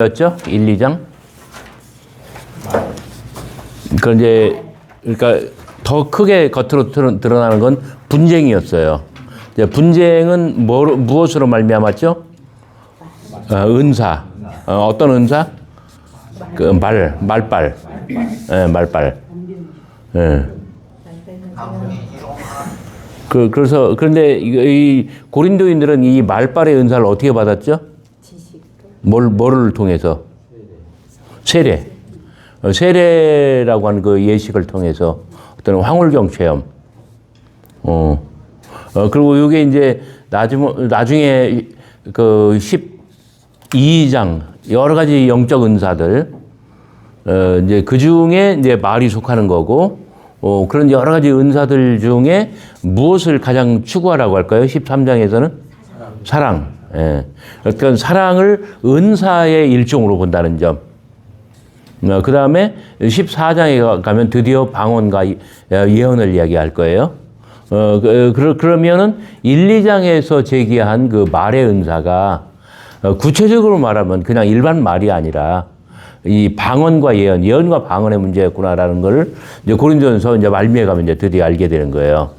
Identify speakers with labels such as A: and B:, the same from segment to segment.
A: 였죠? 1, 2장. 그러니까 더 크게 겉으로 드러나는 건 분쟁이었어요. 이제 분쟁은 무엇으로 말미암았죠? 은사. 어떤 은사? 그 말빨. 예, 말빨. 예. 그런데 이 고린도인들은 이 말빨의 은사를 어떻게 받았죠? 뭐를 통해서? 세례. 세례라고 하는 그 예식을 통해서 어떤 황홀경 체험. 그리고 이게 이제 나중에 그 12장 여러 가지 영적 은사들, 이제 그 중에 이제 말이 속하는 거고, 그런 여러 가지 은사들 중에 무엇을 가장 추구하라고 할까요? 13장에서는? 사랑. 예. 그러니까 사랑을 은사의 일종으로 본다는 점. 그 다음에 14장에 가면 드디어 방언과 예언을 이야기할 거예요. 그러면은 1, 2장에서 제기한 그 말의 은사가 구체적으로 말하면 그냥 일반 말이 아니라 이 방언과 예언과 방언의 문제였구나라는 걸 이제 고린도전서 이제 말미에 가면 이제 드디어 알게 되는 거예요.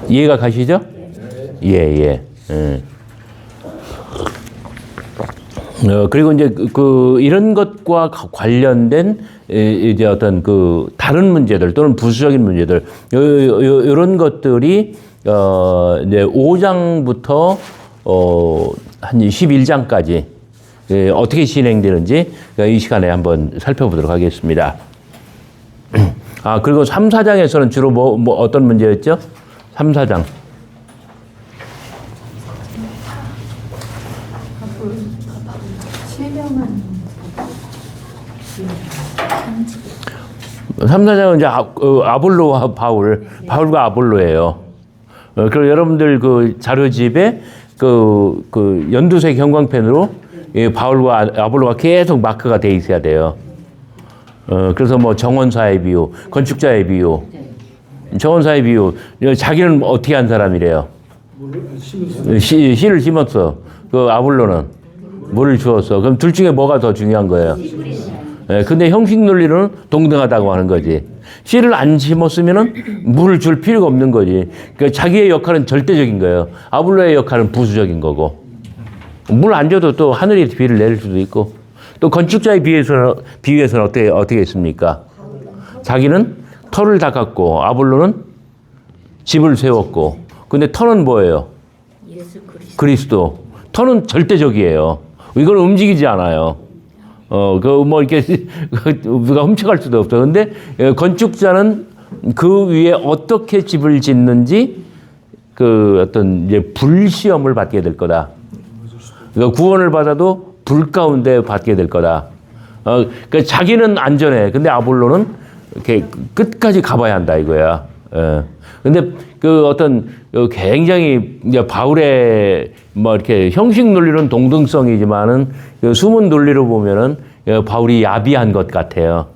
A: 이해가 가시죠? 예. 그리고 이제 이런 것과 관련된 이제 어떤 다른 문제들 또는 부수적인 문제들, 이런 것들이 이제 5장부터 한 11장까지 어떻게 진행되는지 이 시간에 한번 살펴보도록 하겠습니다. 그리고 3, 4장에서는 주로 뭐 어떤 문제였죠? 3, 4장. 3, 4장은 이제 아볼로와 바울과 아볼로예요. 그리고 여러분들 그 자료집에 그 연두색 형광펜으로 바울과 아볼로가 계속 마크가 돼 있어야 돼요. 그래서 뭐 정원사의 비유, 건축자의 비유, 정원사의 비유, 자기는 어떻게 한 사람이래요? 씨를 심었어. 그 아볼로는 물을 주었어. 그럼 둘 중에 뭐가 더 중요한 거예요? 근데 형식 논리로는 동등하다고 하는 거지. 씨를 안 심었으면은 물을 줄 필요가 없는 거지. 그러니까 자기의 역할은 절대적인 거예요. 아볼로의 역할은 부수적인 거고. 물 안 줘도 또 하늘이 비를 내릴 수도 있고. 또 건축자의 비유에서는 어떻게 했습니까? 자기는 터를 닦았고 아볼로는 집을 세웠고. 근데 터는 뭐예요? 예수 그리스도. 터는 절대적이에요. 이걸 움직이지 않아요. 이렇게, 우리가 훔쳐갈 수도 없어. 근데, 건축자는 그 위에 어떻게 집을 짓는지, 어떤, 이제, 불시험을 받게 될 거다. 그러니까 구원을 받아도 불 가운데 받게 될 거다. 그러니까 자기는 안전해. 근데 아볼로는 이렇게 끝까지 가봐야 한다, 이거야. 근데, 어떤, 굉장히, 이제 바울의, 이렇게 형식 논리는 동등성이지만은, 숨은 논리로 보면은, 바울이 야비한 것 같아요.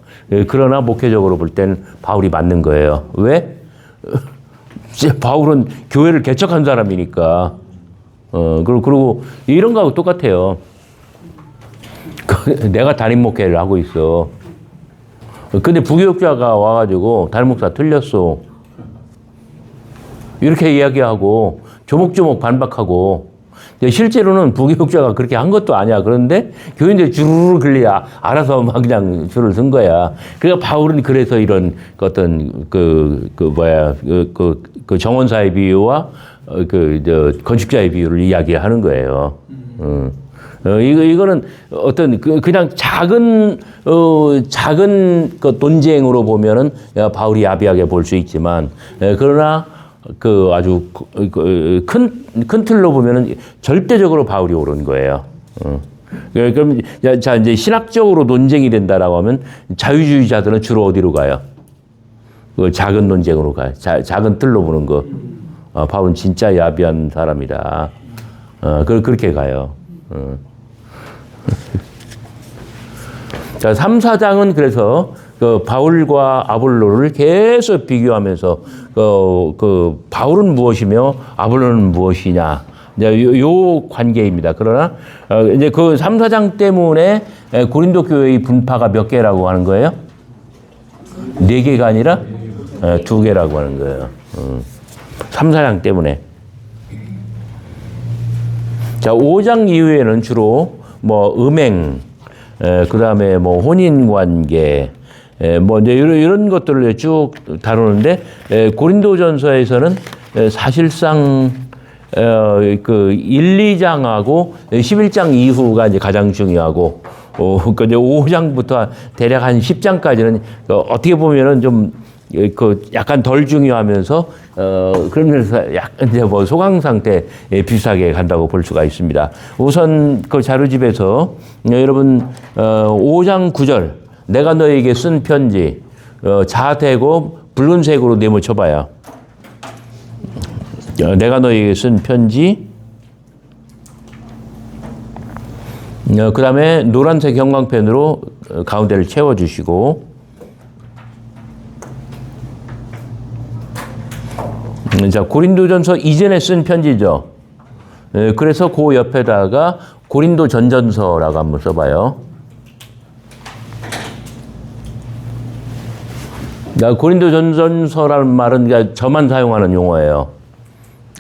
A: 그러나 목회적으로 볼 때는 바울이 맞는 거예요. 왜? 바울은 교회를 개척한 사람이니까. 그리고 이런 거하고 똑같아요. 내가 담임 목회를 하고 있어. 근데 부교육자가 와가지고 담임 목사 틀렸어. 이렇게 이야기하고 조목조목 반박하고, 실제로는 부교육자가 그렇게 한 것도 아니야. 그런데 교인들이 주르르 글리야 알아서 막 그냥 줄을 쓴 거야. 그러니까 바울은 그래서 이런 어떤 정원사의 비유와 건축자의 비유를 이야기하는 거예요. 이거는 어떤 그냥 작은 논쟁으로 보면은 바울이 야비하게 볼 수 있지만, 그러나 아주 큰 틀로 보면은 절대적으로 바울이 옳은 거예요. 그럼 자 이제 신학적으로 논쟁이 된다라고 하면 자유주의자들은 주로 어디로 가요? 작은 논쟁으로 가요. 작은 틀로 보는 거. 바울은 진짜 야비한 사람이다. 그렇게 가요. 자, 3, 4장은 그래서 바울과 아볼로를 계속 비교하면서 바울은 무엇이며 아볼로는 무엇이냐 이제 요 관계입니다. 그러나 이제 그 3, 4장 때문에 고린도 교회의 분파가 몇 개라고 하는 거예요? 4개가 아니라 2개라고 하는 거예요. 3, 4장 때문에. 자, 5장 이후에는 주로 뭐 음행, 그 다음에 뭐 혼인관계, 뭐 이제 이런 것들을 쭉 다루는데, 고린도전서에서는 사실상 그 1, 2장하고 11장 이후가 이제 가장 중요하고, 그 이제 5장부터 대략 한 10장까지는 어떻게 보면은 좀 그 약간 덜 중요하면서 그러면서 약간 이제 뭐 소강 상태 비슷하게 간다고 볼 수가 있습니다. 우선 그 자료집에서 여러분 5장 9절 내가 너에게 쓴 편지 자대고 붉은색으로 네모 쳐봐요. 내가 너에게 쓴 편지. 그 다음에 노란색 형광펜으로 가운데를 채워주시고, 자, 고린도전서 이전에 쓴 편지죠. 그래서 그 옆에다가 고린도 전전서라고 한번 써봐요. 고린도 전전서라는 말은 저만 사용하는 용어예요.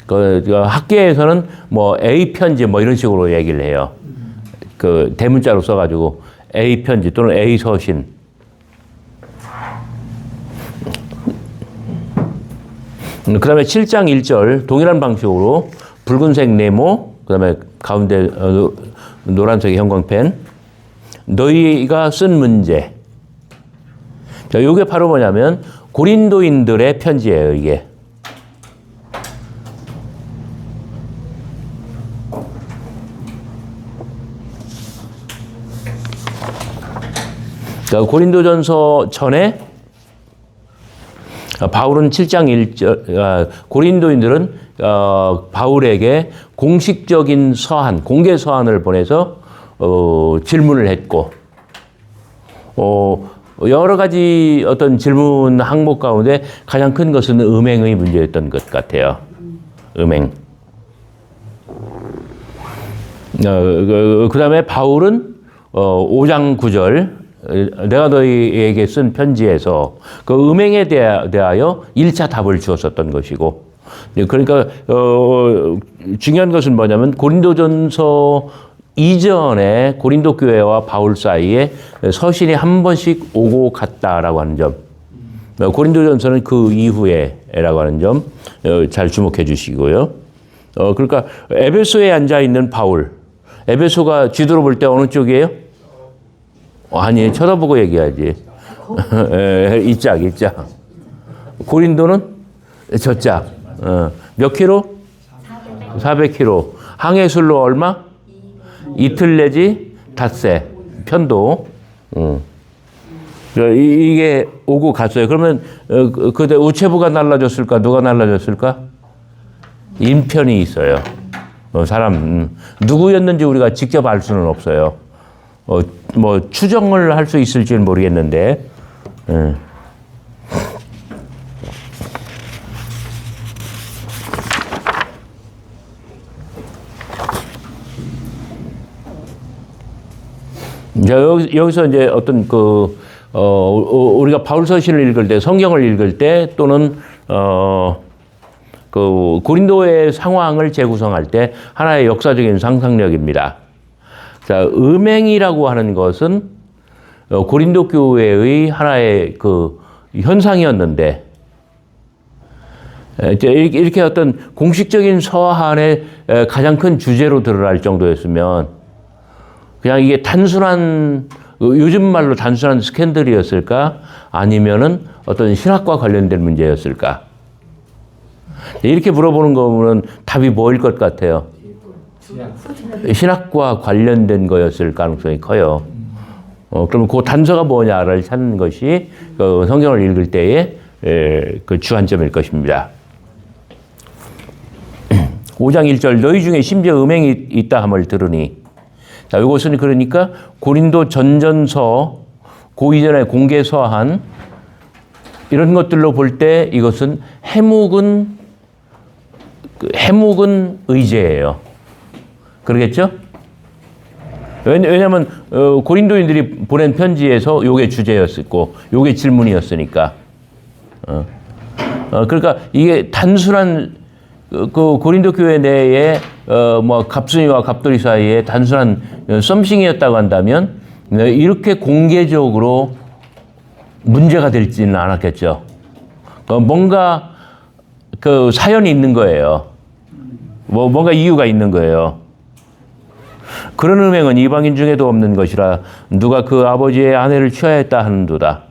A: 그 학계에서는 뭐 A 편지 뭐 이런 식으로 얘기를 해요. 그 대문자로 써가지고 A 편지 또는 A 서신. 그 다음에 7장 1절 동일한 방식으로 붉은색 네모, 그 다음에 가운데 노란색 형광펜, 너희가 쓴 문제. 자, 이게 바로 뭐냐면 고린도인들의 편지예요, 이게. 자, 고린도전서 전에 바울은 7장 1절, 고린도인들은 바울에게 공식적인 서한, 공개 서한을 보내서 질문을 했고, 여러 가지 어떤 질문 항목 가운데 가장 큰 것은 음행의 문제였던 것 같아요. 음행. 그 다음에 바울은 5장 9절, 내가 너희에게 쓴 편지에서 그 음행에 대하여 1차 답을 주었었던 것이고, 그러니까 중요한 것은 뭐냐면 고린도전서 이전에 고린도 교회와 바울 사이에 서신이 한 번씩 오고 갔다라고 하는 점, 고린도전서는 그 이후에라고 하는 점 잘 주목해 주시고요. 그러니까 에베소에 앉아 있는 바울, 에베소가 지도로 볼 때 어느 쪽이에요? 아니, 쳐다보고 얘기하지. 이 짝. 고린도는 저짝. 몇 킬로? 400킬로. 항해술로 얼마? 이틀 내지 닷새. 편도. 이게 오고 갔어요. 그러면 그때 우체부가 날라줬을까? 누가 날라줬을까? 인편이 있어요. 사람 누구였는지 우리가 직접 알 수는 없어요. 뭐 추정을 할 수 있을지는 모르겠는데, 여기서 이제 어떤 우리가 바울 서신을 읽을 때, 성경을 읽을 때, 또는 그 고린도의 상황을 재구성할 때 하나의 역사적인 상상력입니다. 자, 음행이라고 하는 것은 고린도 교회의 하나의 그 현상이었는데, 이렇게 어떤 공식적인 서한의 가장 큰 주제로 드러날 정도였으면 그냥 이게 단순한, 요즘 말로 단순한 스캔들이었을까? 아니면은 어떤 신학과 관련된 문제였을까? 이렇게 물어보는 거면 답이 뭐일 것 같아요? 신학과 관련된 거였을 가능성이 커요. 그러면 그 단서가 뭐냐를 찾는 것이 그 성경을 읽을 때의 그 주안점일 것입니다. 5장 1절 너희 중에 심지어 음행이 있다 함을 들으니, 자, 이것은 그러니까 고린도 전전서, 그 이전에 공개 서한 이런 것들로 볼 때 이것은 해묵은 의제예요. 그러겠죠? 왜냐하면 고린도인들이 보낸 편지에서 요게 주제였었고 요게 질문이었으니까. 그러니까 이게 단순한 그 고린도 교회 내에 뭐 갑순이와 갑돌이 사이에 단순한 썸씽이었다고 한다면 이렇게 공개적으로 문제가 될지는 않았겠죠. 뭔가 그 사연이 있는 거예요. 뭔가 이유가 있는 거예요. 그런 음행은 이방인 중에도 없는 것이라 누가 그 아버지의 아내를 취하였다 하는도다.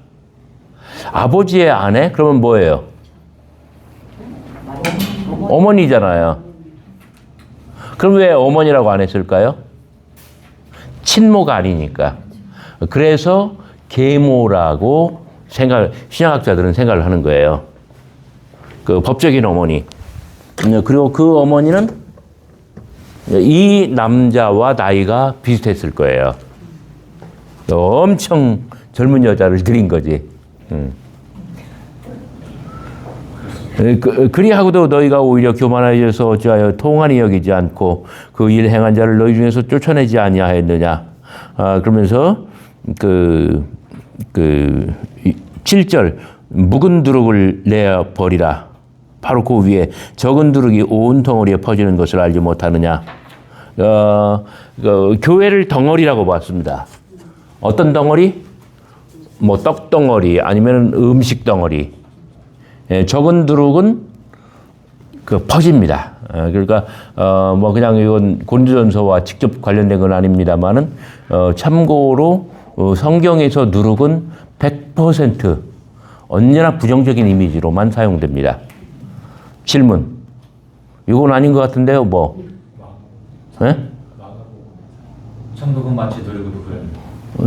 A: 아버지의 아내? 그러면 뭐예요? 어머니잖아요. 그럼 왜 어머니라고 안 했을까요? 친모가 아니니까. 그래서 계모라고 신학학자들은 생각을 하는 거예요. 그 법적인 어머니. 그리고 그 어머니는 이 남자와 나이가 비슷했을 거예요. 엄청 젊은 여자를 들인 거지. 그리하고도 너희가 오히려 교만하여서 어찌하여 통한이 여기지 않고 그 일 행한 자를 너희 중에서 쫓아내지 아니하였느냐. 그러면서 그 7절 묵은 두룩을 내어 버리라. 바로 그 위에 적은 두룩이 온 덩어리에 퍼지는 것을 알지 못하느냐. 교회를 덩어리라고 봤습니다. 어떤 덩어리? 뭐 떡 덩어리 아니면 음식 덩어리. 적은 두룩은 그 퍼집니다. 그러니까 뭐 그냥 이건 고린도전서와 직접 관련된 건 아닙니다만은 참고로 성경에서 누룩은 100% 언제나 부정적인 이미지로만 사용됩니다. 질문. 이건 아닌 것 같은데요, 뭐? 예?
B: 천국은 마치 누룩으로 그래.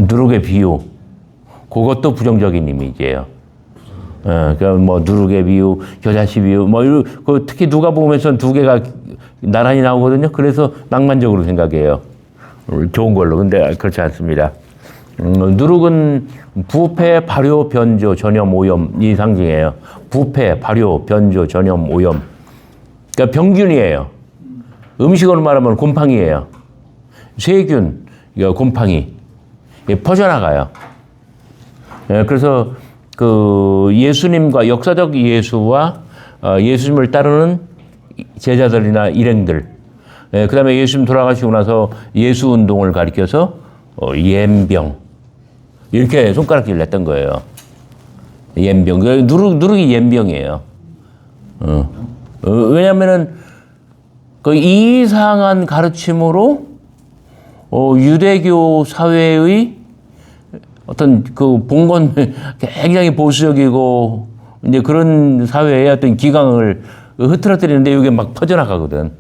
A: 누룩의 비유. 그것도 부정적인 이미지예요. 그러니까 뭐 누룩의 비유, 겨자씨 비유, 뭐 그 특히 누가 보면서 두 개가 나란히 나오거든요. 그래서 낭만적으로 생각해요. 좋은 걸로. 근데 그렇지 않습니다. 누룩은 부패, 발효, 변조, 전염, 오염이 상징이에요. 부패, 발효, 변조, 전염, 오염. 그러니까 병균이에요. 음식으로 말하면 곰팡이예요. 세균, 곰팡이. 퍼져나가요. 그래서 그 예수님과 역사적 예수와 예수님을 따르는 제자들이나 일행들, 그 다음에 예수님 돌아가시고 나서 예수 운동을 가리켜서 옌병 이렇게 손가락질을 냈던 거예요. 옌병. 누룩이 옌병이에요. 왜냐하면은 그 이상한 가르침으로 유대교 사회의 어떤 그 봉건 굉장히 보수적이고 이제 그런 사회의 어떤 기강을 흐트러뜨리는데 이게 막 퍼져나가거든.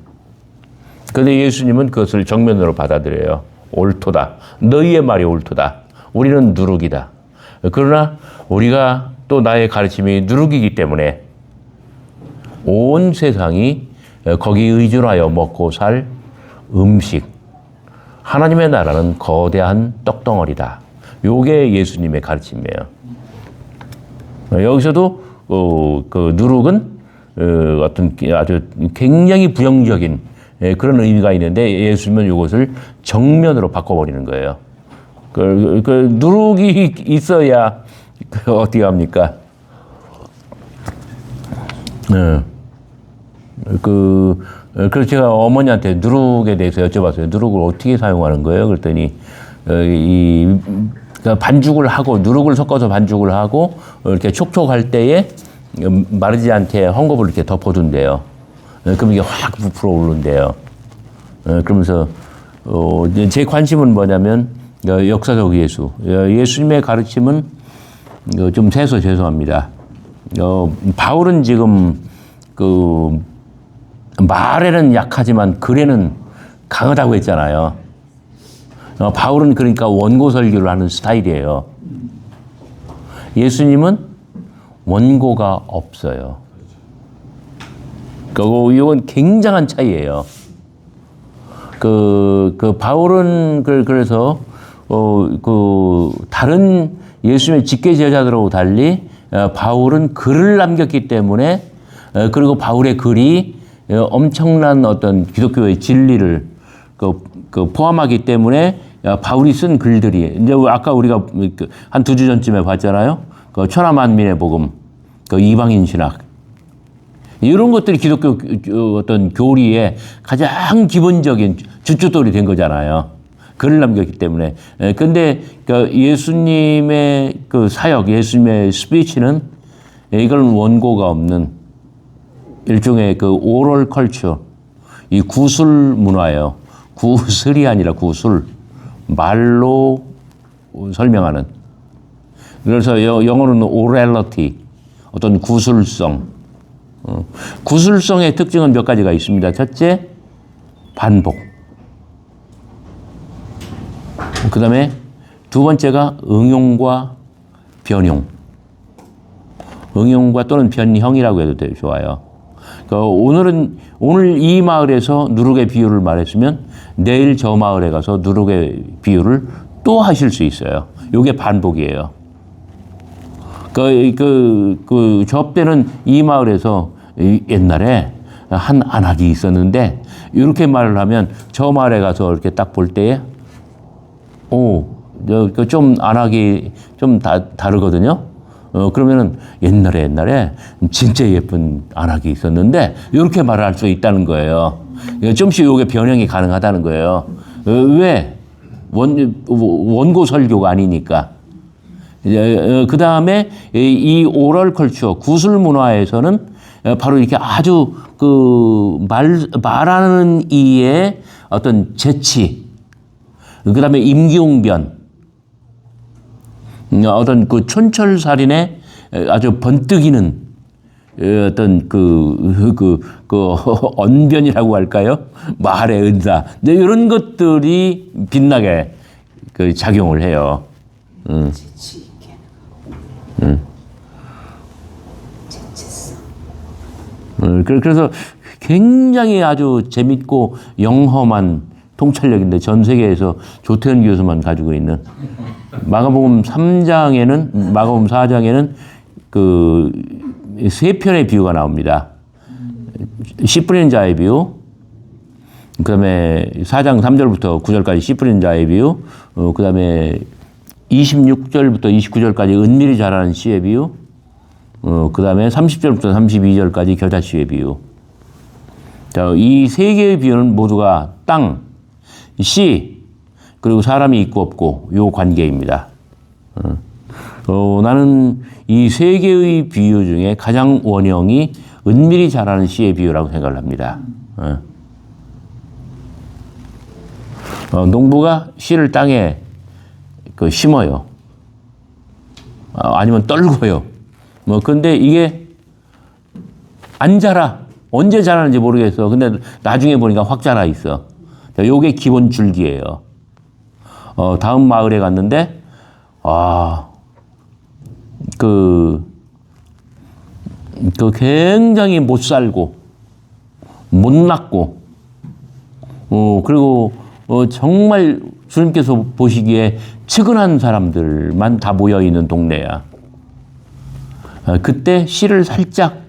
A: 그런데 예수님은 그것을 정면으로 받아들여요. 옳도다. 너희의 말이 옳도다. 우리는 누룩이다. 그러나 우리가 또 나의 가르침이 누룩이기 때문에 온 세상이 거기 의존하여 먹고 살 음식. 하나님의 나라는 거대한 떡덩어리다. 요게 예수님의 가르침이에요. 여기서도 그 누룩은 어떤 아주 굉장히 부정적인 그런 의미가 있는데 예수님은 이것을 정면으로 바꿔버리는 거예요. 그 누룩이 있어야 어떻게 합니까? 그래서 제가 어머니한테 누룩에 대해서 여쭤봤어요. 누룩을 어떻게 사용하는 거예요? 그랬더니 반죽을 하고 누룩을 섞어서 반죽을 하고 이렇게 촉촉할 때에 마르지 않게 헝겊을 이렇게 덮어둔대요. 그럼 이게 확 부풀어 오른대요. 그러면서 제 관심은 뭐냐면 역사적 예수. 예수님의 가르침은 좀 세서 죄송합니다. 바울은 지금 그 말에는 약하지만 글에는 강하다고 했잖아요. 바울은 그러니까 원고 설교를 하는 스타일이에요. 예수님은 원고가 없어요. 이건 굉장한 차이예요. 바울은 그래서 다른 예수님의 직계 제자들하고 달리 바울은 글을 남겼기 때문에 그리고 바울의 글이 엄청난 어떤 기독교의 진리를 포함하기 때문에 바울이 쓴 글들이 이제 아까 우리가 한 2주 전쯤에 봤잖아요. 그 천하만민의 복음, 그 이방인 신학 이런 것들이 기독교 어떤 교리의 가장 기본적인 주춧돌이 된 거잖아요. 글을 남겼기 때문에. 근데 예수님의 그 사역, 예수님의 스피치는 이건 원고가 없는 일종의 그 오럴 컬처, 이 구술 문화예요. 구슬이 아니라 구술, 말로 설명하는. 그래서 영어로는 오렐러티, 어떤 구술성. 구술성의 특징은 몇 가지가 있습니다. 첫째, 반복. 그 다음에 두 번째가 응용과 변용. 응용과 또는 변형이라고 해도 돼요. 좋아요. 오늘 이 마을에서 누룩의 비유를 말했으면 내일 저 마을에 가서 누룩의 비유를 또 하실 수 있어요. 이게 반복이에요. 접대는 이 마을에서 옛날에 한 안악이 있었는데 이렇게 말을 하면 저 마을에 가서 이렇게 딱 볼 때에 좀 안악이 좀 다르거든요. 그러면은 옛날에 진짜 예쁜 안악이 있었는데 이렇게 말을 할 수 있다는 거예요. 좀씩 이게 변형이 가능하다는 거예요. 왜? 원고 설교가 아니니까. 그 다음에 이 오럴 컬처, 구술 문화에서는 바로 이렇게 아주 말하는 이의 어떤 재치, 그 다음에 임기응변, 어떤 그 촌철살인의 아주 번뜩이는 어떤 언변이라고 할까요? 말의 은사. 이런 것들이 빛나게 작용을 해요.
C: 재치 있게. 재치성.
A: 그래서 굉장히 아주 재밌고 영험한 통찰력인데 전 세계에서 조태현 교수만 가지고 있는 마가복음 4장에는 그 세 편의 비유가 나옵니다. 씨 뿌리는 자의 비유, 그 다음에 4장 3절부터 9절까지 씨 뿌리는 자의 비유, 그 다음에 26절부터 29절까지 은밀히 자라는 씨의 비유, 그 다음에 30절부터 32절까지 겨자씨의 비유. 이 세 개의 비유는 모두가 땅, 씨, 그리고 사람이 있고 없고 요 관계입니다. 나는 이 세 개의 비유 중에 가장 원형이 은밀히 자라는 씨의 비유라고 생각을 합니다. 농부가 씨를 땅에 심어요. 아니면 떨궈요. 근데 이게 안 자라. 언제 자라는지 모르겠어. 근데 나중에 보니까 확 자라 있어. 요게 기본 줄기예요. 다음 마을에 갔는데, 굉장히 못 살고, 못 낳고, 그리고 정말 주님께서 보시기에 측은한 사람들만 다 모여있는 동네야. 그때 씨를 살짝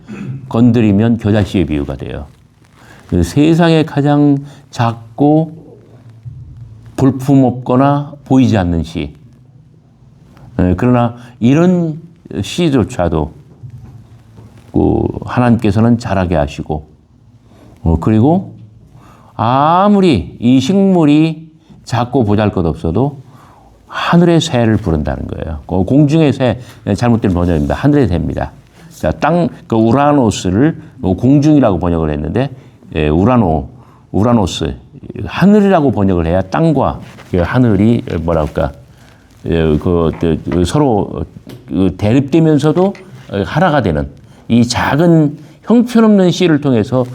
A: 건드리면 겨자씨의 비유가 돼요. 세상에 가장 작고 볼품없거나 보이지 않는 씨. 그러나 이런 씨조차도 하나님께서는 자라게 하시고, 그리고 아무리 이 식물이 작고 보잘것없어도 하늘의 새를 부른다는 거예요. 공중의 새, 잘못된 번역입니다. 하늘의 새입니다. 자, 우라노스를 공중이라고 번역을 했는데, 우라노스, 하늘이라고 번역을 해야 땅과 하늘이 서로 대립되면서도 하나가 되는 이 작은 형편없는 씨를 통해서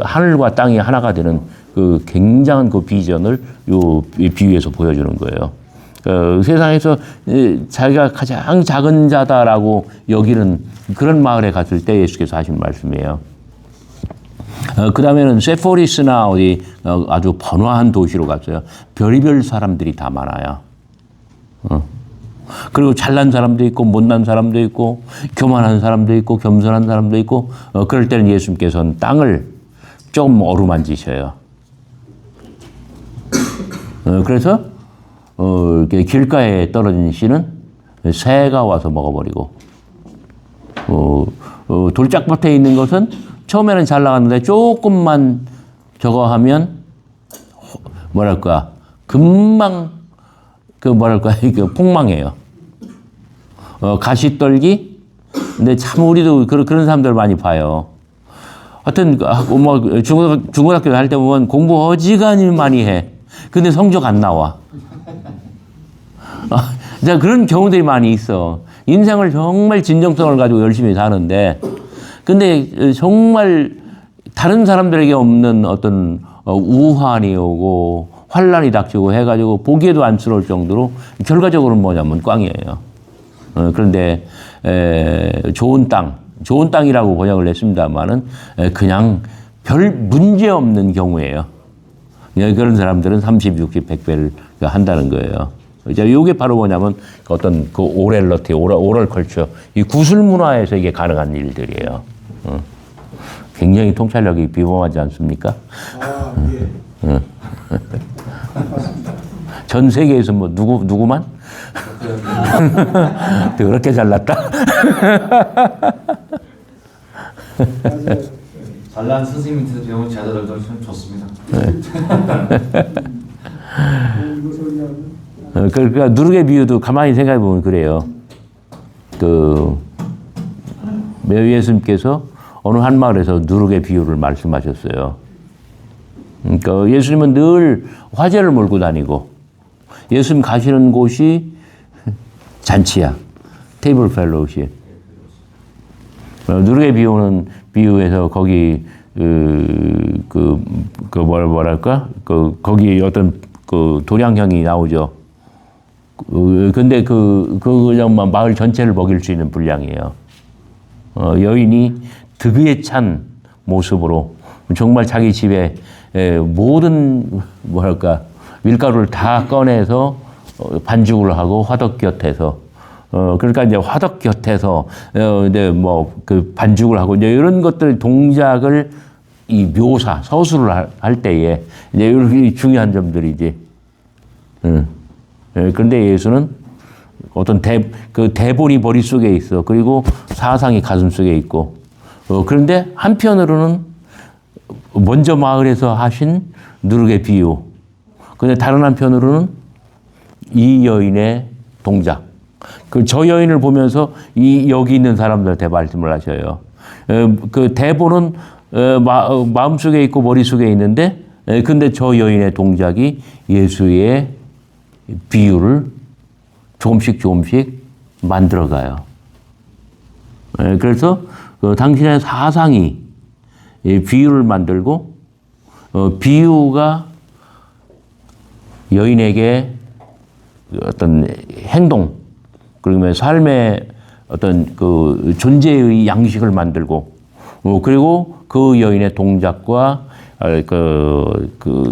A: 하늘과 땅이 하나가 되는 그 굉장한 그 비전을 요 비유에서 보여주는 거예요. 세상에서 자기가 가장 작은 자다라고 여기는 그런 마을에 갔을 때 예수께서 하신 말씀이에요. 그 다음에는 세포리스나 어디 아주 번화한 도시로 갔어요. 별의별 사람들이 다 많아요. 그리고 잘난 사람도 있고 못난 사람도 있고 교만한 사람도 있고 겸손한 사람도 있고 그럴 때는 예수님께서는 땅을 좀 어루만지셔요. 그래서 이렇게 길가에 떨어진 씨는 새가 와서 먹어버리고, 돌짝밭에 있는 것은 처음에는 잘 나갔는데 조금만 저거 하면 뭐랄까 금방 폭망해요. 가시떨기. 근데 참 우리도 그런 사람들 많이 봐요. 하여튼 뭐 중고등학교 할 때 보면 공부 어지간히 많이 해. 근데 성적 안 나와. 그런 경우들이 많이 있어. 인생을 정말 진정성을 가지고 열심히 사는데, 근데 정말 다른 사람들에게 없는 어떤 우환이 오고 환란이 닥치고 해가지고 보기에도 안쓰러울 정도로 결과적으로는 뭐냐면 꽝이에요. 그런데 좋은 땅이라고 번역을 했습니다만은 그냥 별 문제 없는 경우예요. 그런 사람들은 30, 60, 100배를 한다는 거예요. 이게 바로 뭐냐면 어떤 그 오렐러티, 오럴 컬처, 이 구술 문화에서 이게 가능한 일들이에요. 굉장히 통찰력이 비범하지 않습니까? 예. 전 세계에서 뭐 누구만? 그렇게 잘났다.
B: 잘난 선생님한테 배운 제자들도 참 좋습니다.
A: 그러니까 누룩의 비유도 가만히 생각해 보면 그래요. 예수님께서 어느 한 마을에서 누룩의 비유를 말씀하셨어요. 그러니까 예수님은 늘 화제를 몰고 다니고, 예수님 가시는 곳이 잔치야. 테이블 펠로우십. 누룩의 비유에서 거기 뭐랄까? 거기 어떤 도량형이 나오죠. 근데 그냥 마을 전체를 먹일 수 있는 분량이에요. 여인이 득의에 찬 모습으로 정말 자기 집에 모든 뭐랄까 밀가루를 다 꺼내서 반죽을 하고 화덕 곁에서 그러니까 이제 화덕 곁에서 이제 뭐 그 반죽을 하고 이제 이런 것들 동작을 이 묘사 서술을 할 때에 이제 이렇게 중요한 점들이지. 그런데 예수는 어떤 대본이 머릿속에 있어. 그리고 사상이 가슴속에 있고. 그런데 한편으로는 먼저 마을에서 하신 누룩의 비유. 근데 다른 한편으로는 이 여인의 동작. 저 여인을 보면서 여기 있는 사람들한테 말씀을 하셔요. 그 대본은 마음속에 있고 머릿속에 있는데, 근데 저 여인의 동작이 예수의 비유를 조금씩 만들어가요. 그래서 당신의 사상이 비유를 만들고, 비유가 여인에게 어떤 행동, 그러면 삶의 어떤 그 존재의 양식을 만들고, 그리고 그 여인의 동작과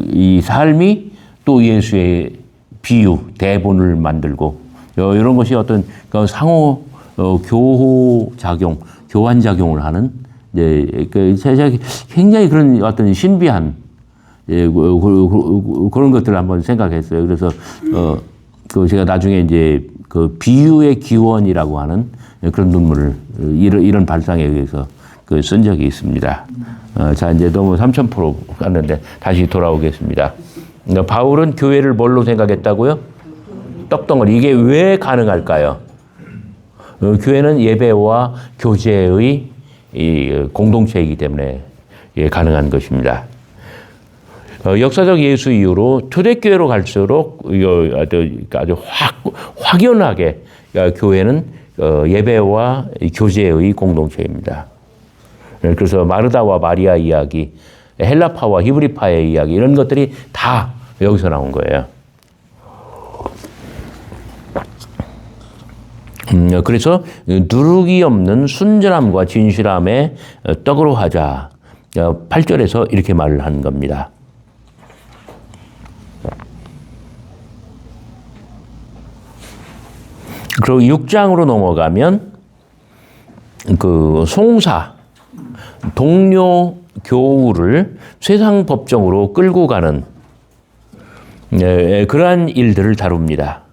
A: 이 삶이 또 예수의 비유, 대본을 만들고, 이런 것이 어떤 상호 교환 작용을 하는, 굉장히 그런 어떤 신비한 그런 것들을 한번 생각했어요. 그래서 제가 나중에 이제 그 비유의 기원이라고 하는 그런 논문을 이런 발상에 의해서 쓴 적이 있습니다. 자, 이제 너무 3000% 갔는데 다시 돌아오겠습니다. 바울은 교회를 뭘로 생각했다고요? 떡덩어리. 이게 왜 가능할까요? 교회는 예배와 교제의 이 공동체이기 때문에 가능한 것입니다. 역사적 예수 이후로 초대교회로 갈수록 아주 확연하게 교회는 예배와 교제의 공동체입니다. 그래서 마르다와 마리아 이야기, 헬라파와 히브리파의 이야기, 이런 것들이 다 여기서 나온 거예요. 그래서 누룩이 없는 순전함과 진실함의 떡으로 하자. 8절에서 이렇게 말을 한 겁니다. 그리고 6장으로 넘어가면 그 송사, 동료 교우를 세상 법정으로 끌고 가는 그러한 일들을 다룹니다.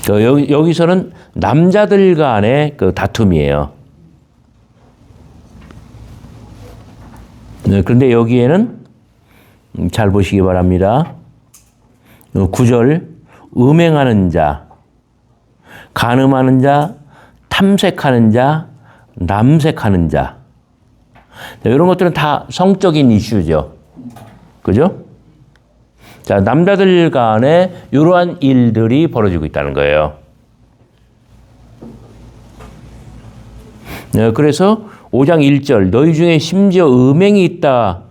A: 여기서는 남자들 간의 그 다툼이에요. 그런데 여기에는 잘 보시기 바랍니다. 9절 음행하는 자, 간음하는 자, 탐색하는 자, 남색하는 자. 이런 것들은 다 성적인 이슈죠. 그죠? 자, 남자들 간에 이러한 일들이 벌어지고 있다는 거예요. 그래서 5장 1절 너희 중에 심지어 음행이 있다.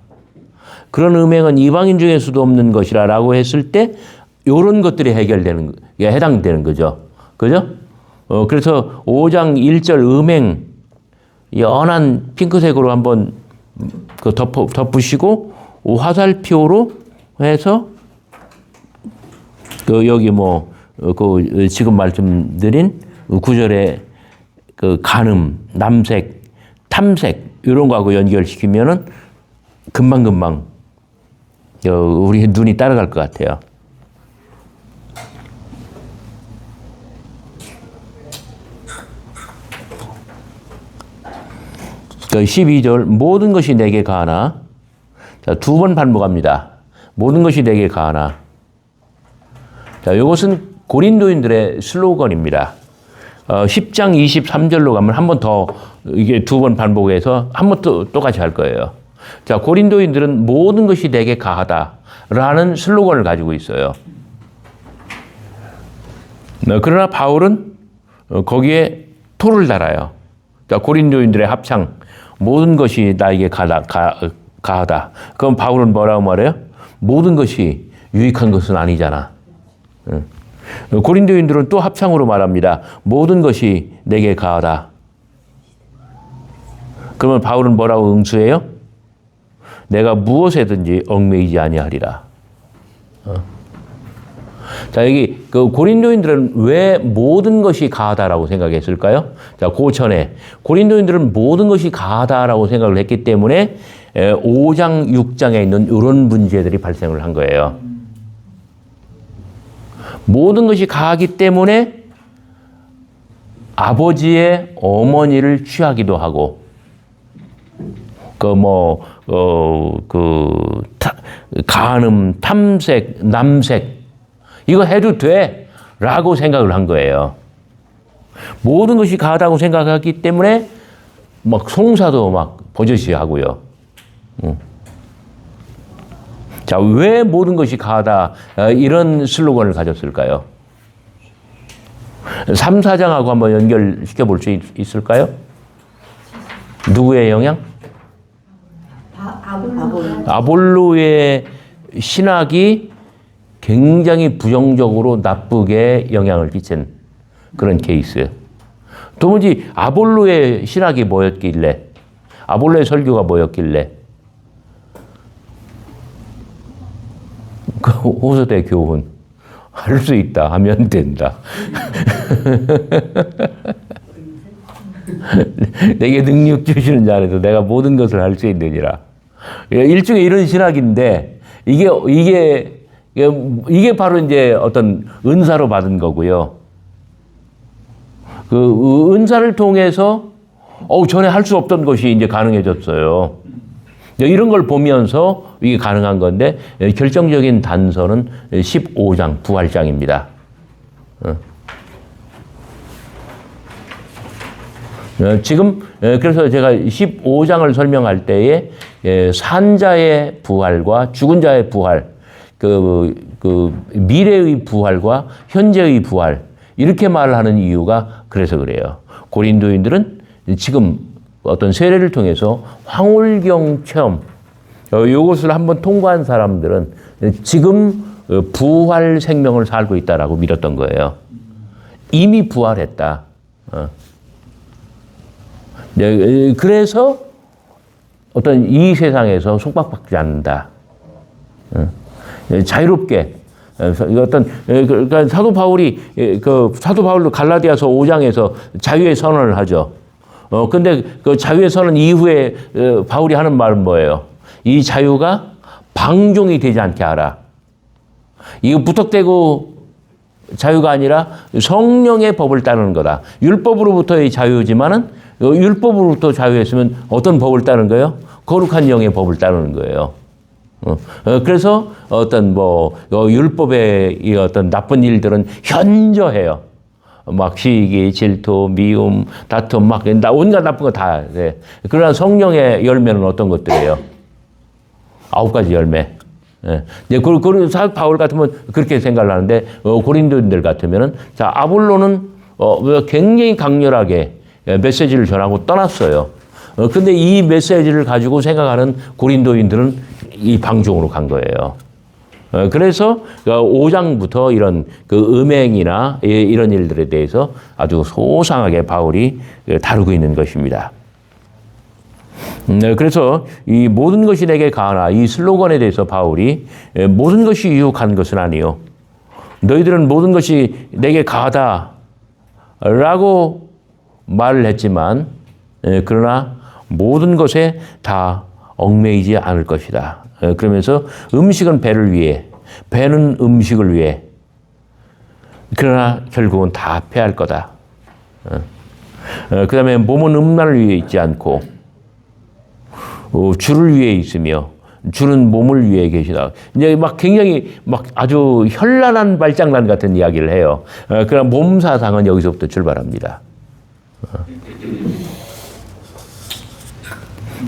A: 그런 음행은 이방인 중에서도 없는 것이라 라고 했을 때 이런 것들이 해결되는, 해당되는 거죠. 그죠? 그래서 5장 1절 음행 연한 핑크색으로 한번 덮으시고 화살표로 해서 여기 지금 말씀드린 9절에 간음, 남색, 탐색 이런 거하고 연결시키면은 금방금방 우리 눈이 따라갈 것 같아요. 12절 모든 것이 내게 가하나. 자, 2번 반복합니다. 모든 것이 내게 가하나. 자, 이것은 고린도인들의 슬로건입니다. 10장 23절로 가면 한 번 더 이게 2번 반복해서 한 번 또 똑같이 할 거예요. 자, 고린도인들은 모든 것이 내게 가하다라는 슬로건을 가지고 있어요. 그러나 바울은 거기에 토를 달아요. 자, 고린도인들의 합창 모든 것이 나에게 가하다. 그럼 바울은 뭐라고 말해요? 모든 것이 유익한 것은 아니잖아. 고린도인들은 또 합창으로 말합니다. 모든 것이 내게 가하다. 그러면 바울은 뭐라고 응수해요? 내가 무엇에든지 얽매이지 아니하리라. 자, 여기 고린도인들은 왜 모든 것이 가하다라고 생각했을까요? 자, 고전에 고린도인들은 모든 것이 가하다라고 생각을 했기 때문에 5장, 6장에 있는 이런 문제들이 발생을 한 거예요. 모든 것이 가하기 때문에 아버지의 어머니를 취하기도 하고, 간음, 탐색, 남색, 이거 해도 돼! 라고 생각을 한 거예요. 모든 것이 가하다고 생각하기 때문에 막 송사도 막 버젓이 하고요. 자, 왜 모든 것이 가하다 이런 슬로건을 가졌을까요? 3, 4장하고 한번 연결시켜 볼 수 있을까요? 누구의 영향? 아볼로의 신학이 굉장히 부정적으로 나쁘게 영향을 끼친 그런 케이스. 도무지 아볼로의 신학이 뭐였길래, 아볼로의 설교가 뭐였길래, 그 호소대 교훈 할 수 있다 하면 된다. 내게 능력 주시는 자 안에서 내가 모든 것을 할 수 있느니라. 일종의 이런 신학인데 이게 바로 이제 어떤 은사로 받은 거고요. 그 은사를 통해서 전에 할 수 없던 것이 이제 가능해졌어요. 이런 걸 보면서 이게 가능한 건데 결정적인 단서는 15장 부활장입니다. 지금 그래서 제가 15장을 설명할 때에 산자의 부활과 죽은 자의 부활, 미래의 부활과 현재의 부활 이렇게 말하는 이유가 그래서 그래요. 고린도인들은 지금 어떤 세례를 통해서 황홀경 체험 이것을 한번 통과한 사람들은 지금 부활 생명을 살고 있다라고 믿었던 거예요. 이미 부활했다. 그래서 어떤 이 세상에서 속박받지 않는다. 자유롭게 그러니까 사도 바울도 갈라디아서 5장에서 자유의 선언을 하죠. 근데 그 자유의 선언 이후에 바울이 하는 말은 뭐예요? 이 자유가 방종이 되지 않게 하라. 이거 무턱대고 자유가 아니라 성령의 법을 따르는 거다. 율법으로부터의 자유지만은 율법으로부터 자유했으면 어떤 법을 따르는 거예요? 거룩한 영의 법을 따르는 거예요. 그래서 어떤 율법의 이 어떤 나쁜 일들은 현저해요. 막 시기, 질투, 미움, 다툼, 막 온갖 나쁜 거 다. 네. 그러나 성령의 열매는 어떤 것들이에요? 9가지 열매. 예. 그리고 바울 같으면 그렇게 생각을 하는데, 고린도인들 같으면은, 자, 아볼로는, 굉장히 강렬하게 메시지를 전하고 떠났어요. 근데 이 메시지를 가지고 생각하는 고린도인들은 이 방종으로 간 거예요. 그래서 5장부터 이런 그 음행이나 이런 일들에 대해서 아주 소상하게 바울이 다루고 있는 것입니다. 그래서 이 모든 것이 내게 가하나 이 슬로건에 대해서 바울이 모든 것이 유혹한 것은 아니요. 너희들은 모든 것이 내게 가하다 라고 말을 했지만 그러나 모든 것에 다 얽매이지 않을 것이다. 그러면서 음식은 배를 위해, 배는 음식을 위해. 그러나 결국은 다 패할 거다. 그 다음에 몸은 음란을 위해 있지 않고 주를 위해 있으며 주는 몸을 위해 계시다. 이제 막 굉장히 막 아주 현란한 말장난 같은 이야기를 해요. 그러나 몸 사상은 여기서부터 출발합니다.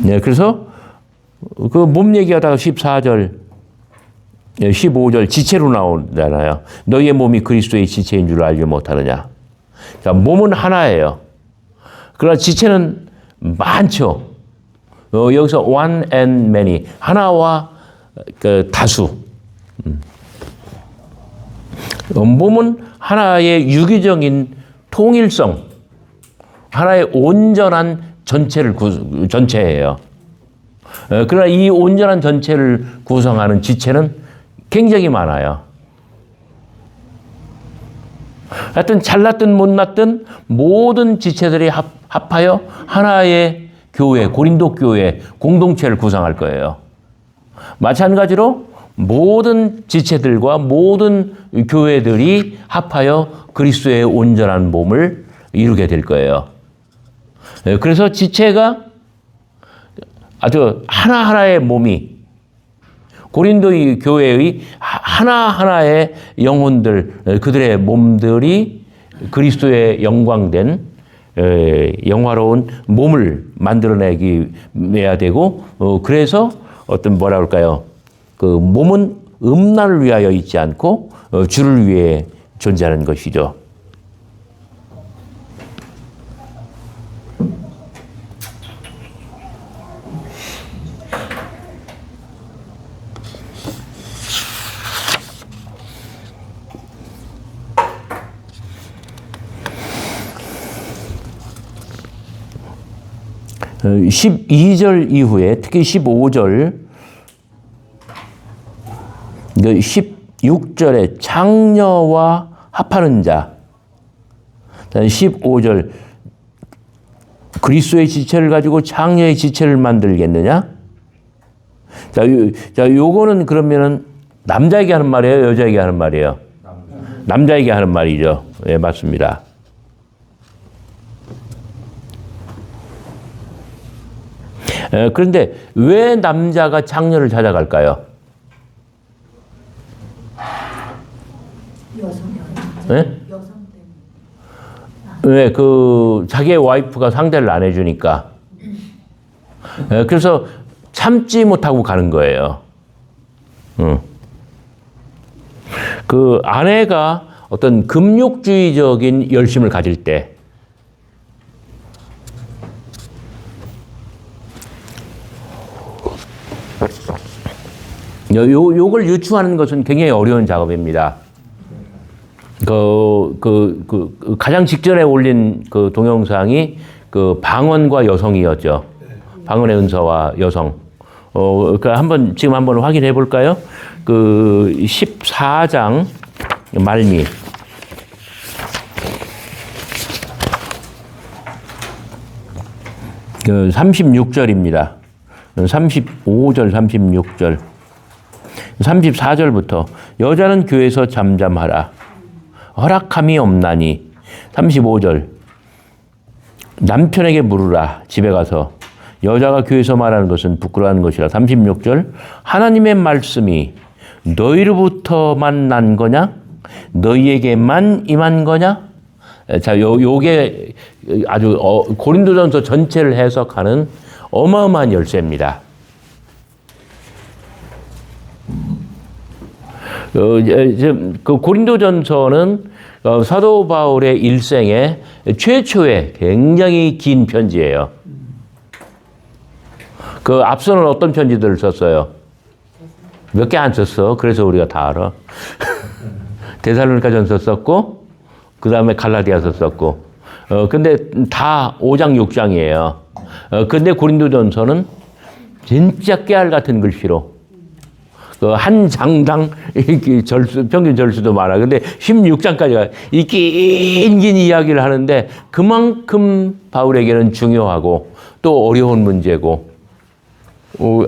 A: 네, 그래서 그 몸 얘기하다가 14절, 15절 지체로 나오잖아요. 너희의 몸이 그리스도의 지체인 줄 알지 못하느냐. 자, 몸은 하나예요. 그러나 지체는 많죠. 여기서 one and many, 하나와 그 다수. 몸은 하나의 유기적인 통일성, 하나의 온전한 전체예요. 그러나 이 온전한 전체를 구성하는 지체는 굉장히 많아요. 하여튼 잘났든 못났든 모든 지체들이 합하여 하나의 교회, 고린도 교회 공동체를 구성할 거예요. 마찬가지로 모든 지체들과 모든 교회들이 합하여 그리스도의 온전한 몸을 이루게 될 거예요. 그래서 지체가 아주 하나하나의 몸이 고린도 교회의 하나하나의 영혼들, 그들의 몸들이 그리스도의 영광된 영화로운 몸을 만들어내야 되고, 그래서 어떤 뭐라 그럴까요? 그 몸은 음란을 위하여 있지 않고 주를 위해 존재하는 것이죠. 어, 12절 이후에 특히 15절, 16절에 창녀와 합하는 자, 15절 그리스도의 지체를 가지고 창녀의 지체를 만들겠느냐? 자, 요거는 그러면은 남자에게 하는 말이에요, 여자에게 하는 말이에요? 남자에게 하는 말이죠. 네, 맞습니다. 그런데 왜 남자가 창녀를 찾아갈까요? 네? 왜 그 자기의 와이프가 상대를 안 해주니까. 그래서 참지 못하고 가는 거예요. 그 아내가 어떤 금욕주의적인 열심을 가질 때, 요걸 유추하는 것은 굉장히 어려운 작업입니다. 가장 직전에 올린 그 동영상이 그 방언과 여성이었죠. 방언의 은사와 여성. 그러니까 지금 한번 확인해 볼까요? 그 14장 말미. 36절입니다. 35절, 36절. 34절부터 여자는 교회에서 잠잠하라. 허락함이 없나니. 35절. 남편에게 물으라. 집에 가서. 여자가 교회에서 말하는 것은 부끄러워하는 것이라. 36절. 하나님의 말씀이 너희로부터만 난 거냐? 너희에게만 임한 거냐? 자, 요게 아주 고린도전서 전체를 해석하는 어마어마한 열쇠입니다. 그 고린도전서는 사도 바울의 일생에 최초의 굉장히 긴 편지예요. 그 앞서는 어떤 편지들을 썼어요? 몇 개 안 썼어. 그래서 우리가 다 알아. 데살로니가전서 썼고, 그 다음에 갈라디아서 썼고, 근데 다 5장, 6장이에요. 근데 고린도전서는 진짜 깨알 같은 글씨로, 그 한 장당 평균 절수도 많아. 근데 16장까지가 이 긴 이야기를 하는데 그만큼 바울에게는 중요하고 또 어려운 문제고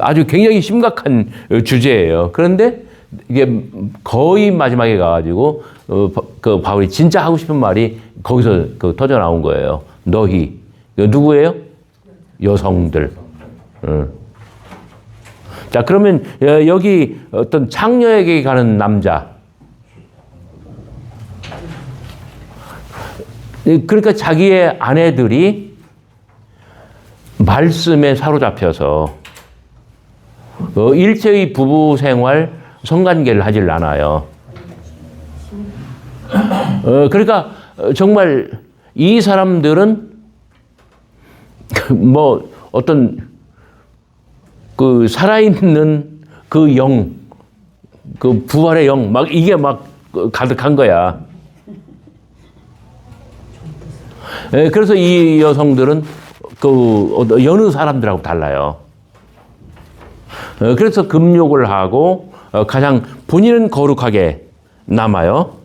A: 아주 굉장히 심각한 주제예요. 그런데 이게 거의 마지막에 가가지고 그 바울이 진짜 하고 싶은 말이 거기서 터져 나온 거예요. 너희 누구예요? 여성들. 자, 그러면 여기 어떤 창녀에게 가는 남자. 그러니까 자기의 아내들이 말씀에 사로잡혀서 일체의 부부 생활, 성관계를 하질 않아요. 그러니까 정말 이 사람들은 뭐 어떤 그 살아있는 그 영, 그 부활의 영, 막 이게 막 가득한 거야. 그래서 이 여성들은 그 여느 사람들하고 달라요. 그래서 금욕을 하고 가장 본인은 거룩하게 남아요.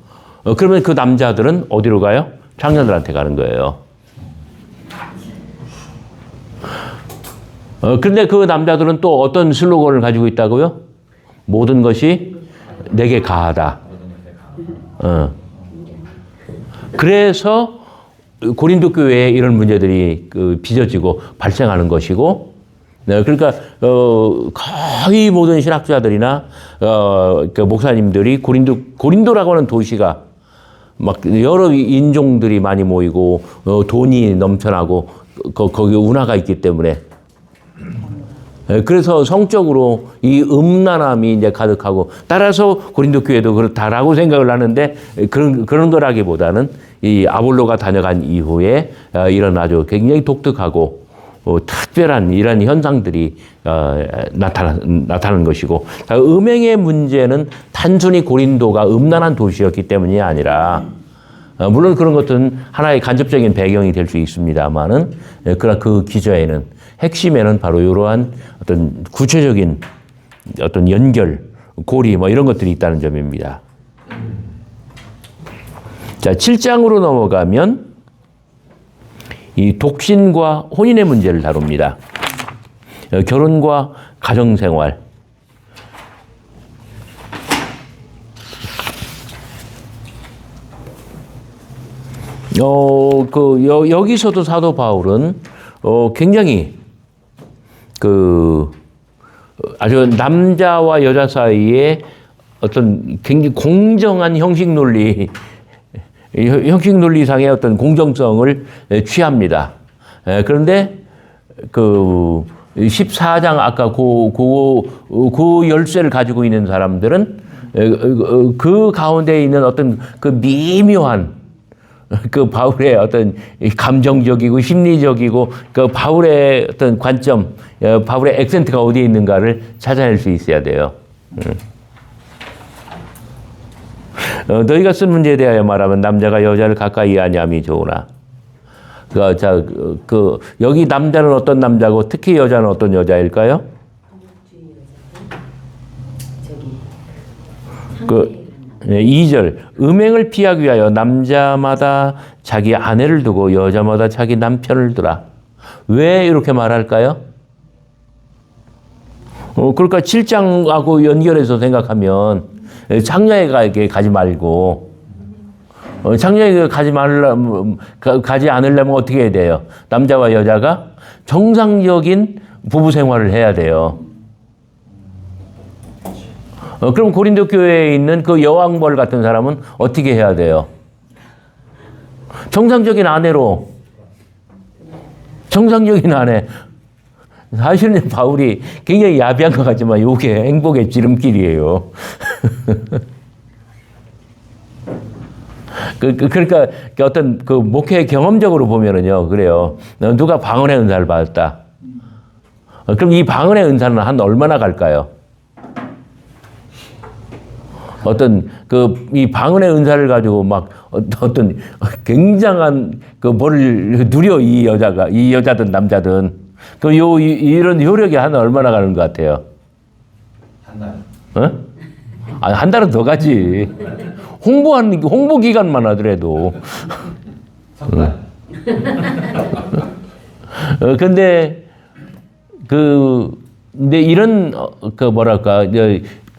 A: 그러면 그 남자들은 어디로 가요? 창녀들한테 가는 거예요. 그런데 그 남자들은 또 어떤 슬로건을 가지고 있다고요? 모든 것이 내게 가하다. 그래서 고린도 교회에 이런 문제들이 빚어지고 발생하는 것이고, 그러니까 거의 모든 신학자들이나 그 목사님들이 고린도라고 하는 도시가 막 여러 인종들이 많이 모이고 돈이 넘쳐나고 거기 운하가 있기 때문에 그래서 성적으로 이 음란함이 이제 가득하고 따라서 고린도 교회도 그렇다라고 생각을 하는데 그런 거라기보다는 이 아볼로가 다녀간 이후에 이런 아주 굉장히 독특하고 특별한 이런 현상들이 나타나는 것이고, 음행의 문제는 단순히 고린도가 음란한 도시였기 때문이 아니라 물론 그런 것들은 하나의 간접적인 배경이 될 수 있습니다만은 그러나 그 기저에는 핵심에는 바로 이러한 어떤 구체적인 어떤 연결, 고리 뭐 이런 것들이 있다는 점입니다. 자, 7장으로 넘어가면 이 독신과 혼인의 문제를 다룹니다. 결혼과 가정생활. 여기서도 사도 바울은 굉장히 아주 남자와 여자 사이에 어떤 굉장히 공정한 형식 논리상의 어떤 공정성을 취합니다. 그런데 14장 아까 그 열쇠를 가지고 있는 사람들은 그 가운데 있는 어떤 그 미묘한 그 바울의 어떤 감정적이고 심리적이고 그 바울의 어떤 관점, 바울의 액센트가 어디에 있는가를 찾아낼 수 있어야 돼요. 너희가 쓴 문제에 대하여 말하면 남자가 여자를 가까이 하냐함이 좋으나. 여기 남자는 어떤 남자고 특히 여자는 어떤 여자일까요? 2절. 음행을 피하기 위하여 남자마다 자기 아내를 두고 여자마다 자기 남편을 두라. 왜 이렇게 말할까요? 그러니까 7장하고 연결해서 생각하면 창녀에게 가지 말고 창녀에게 가지 않으려면 어떻게 해야 돼요? 남자와 여자가 정상적인 부부 생활을 해야 돼요. 그럼 고린도 교회에 있는 그 여왕벌 같은 사람은 어떻게 해야 돼요? 정상적인 아내로, 정상적인 아내. 사실은 바울이 굉장히 야비한 것 같지만 이게 행복의 지름길이에요. 그러니까 어떤 그 목회 경험적으로 보면은요, 그래요. 누가 방언의 은사를 받았다. 그럼 이 방언의 은사는 한 얼마나 갈까요? 어떤 이 방언의 은사를 가지고 막 어떤 굉장한 그 뭐를 누려 이 여자든 남자든 이런 효력이 한 얼마나 가는 것 같아요?
B: 한 달.
A: 어? 아니, 한 달은 더 가지. 홍보 기간만 하더라도.
B: 석 달.
A: 근데 이런 뭐랄까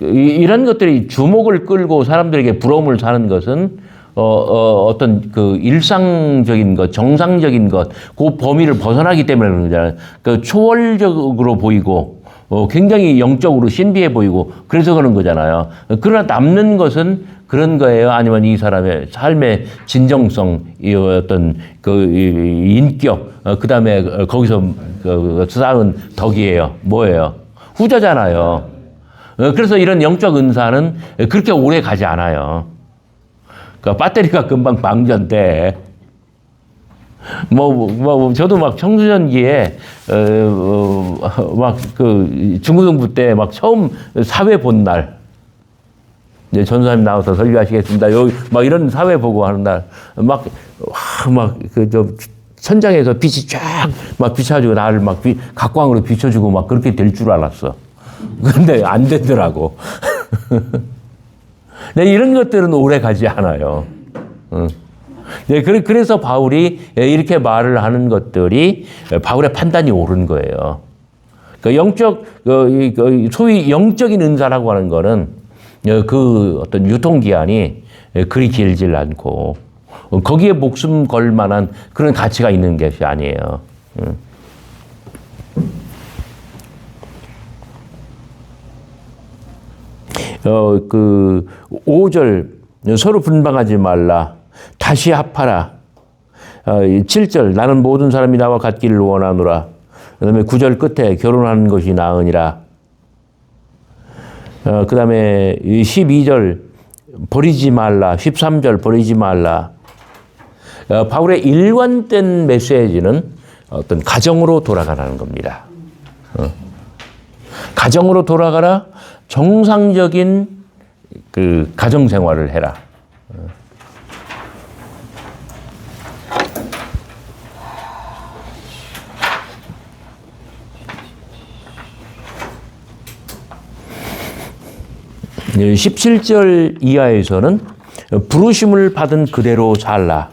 A: 이런 것들이 주목을 끌고 사람들에게 부러움을 사는 것은 어떤 그 일상적인 것, 정상적인 것, 그 범위를 벗어나기 때문에 그런 거잖아요. 그 초월적으로 보이고, 굉장히 영적으로 신비해 보이고, 그래서 그런 거잖아요. 그러나 남는 것은 그런 거예요? 아니면 이 사람의 삶의 진정성, 이 어떤 인격, 그 다음에 거기서 쌓은 덕이에요? 뭐예요? 후자잖아요. 그래서 이런 영적 은사는 그렇게 오래 가지 않아요. 그러니까 배터리가 금방 방전돼. 저도 막 청소년기에, 중고등부 때 막 처음 사회 본 날, 이제 전사님 나와서 설교하시겠습니다. 여기 막 이런 사회 보고 하는 날, 천장에서 빛이 쫙 막 비춰주고 나를 막 각광으로 비춰주고 막 그렇게 될 줄 알았어. 근데 안 되더라고. 네, 이런 것들은 오래 가지 않아요. 네, 그래서 바울이 이렇게 말을 하는 것들이 바울의 판단이 옳은 거예요. 소위 영적인 은사라고 하는 거는 그 어떤 유통기한이 그리 길질 않고 거기에 목숨 걸 만한 그런 가치가 있는 것이 아니에요. 5절 서로 분방하지 말라. 다시 합하라. 7절 나는 모든 사람이 나와 같기를 원하노라. 그 다음에 9절 끝에 결혼하는 것이 나으니라. 그 다음에 12절 버리지 말라. 13절 버리지 말라. 바울의 일관된 메시지는 어떤 가정으로 돌아가라는 겁니다. 가정으로 돌아가라. 정상적인 그 가정 생활을 해라. 네, 17절 이하에서는 부르심을 받은 그대로 살라.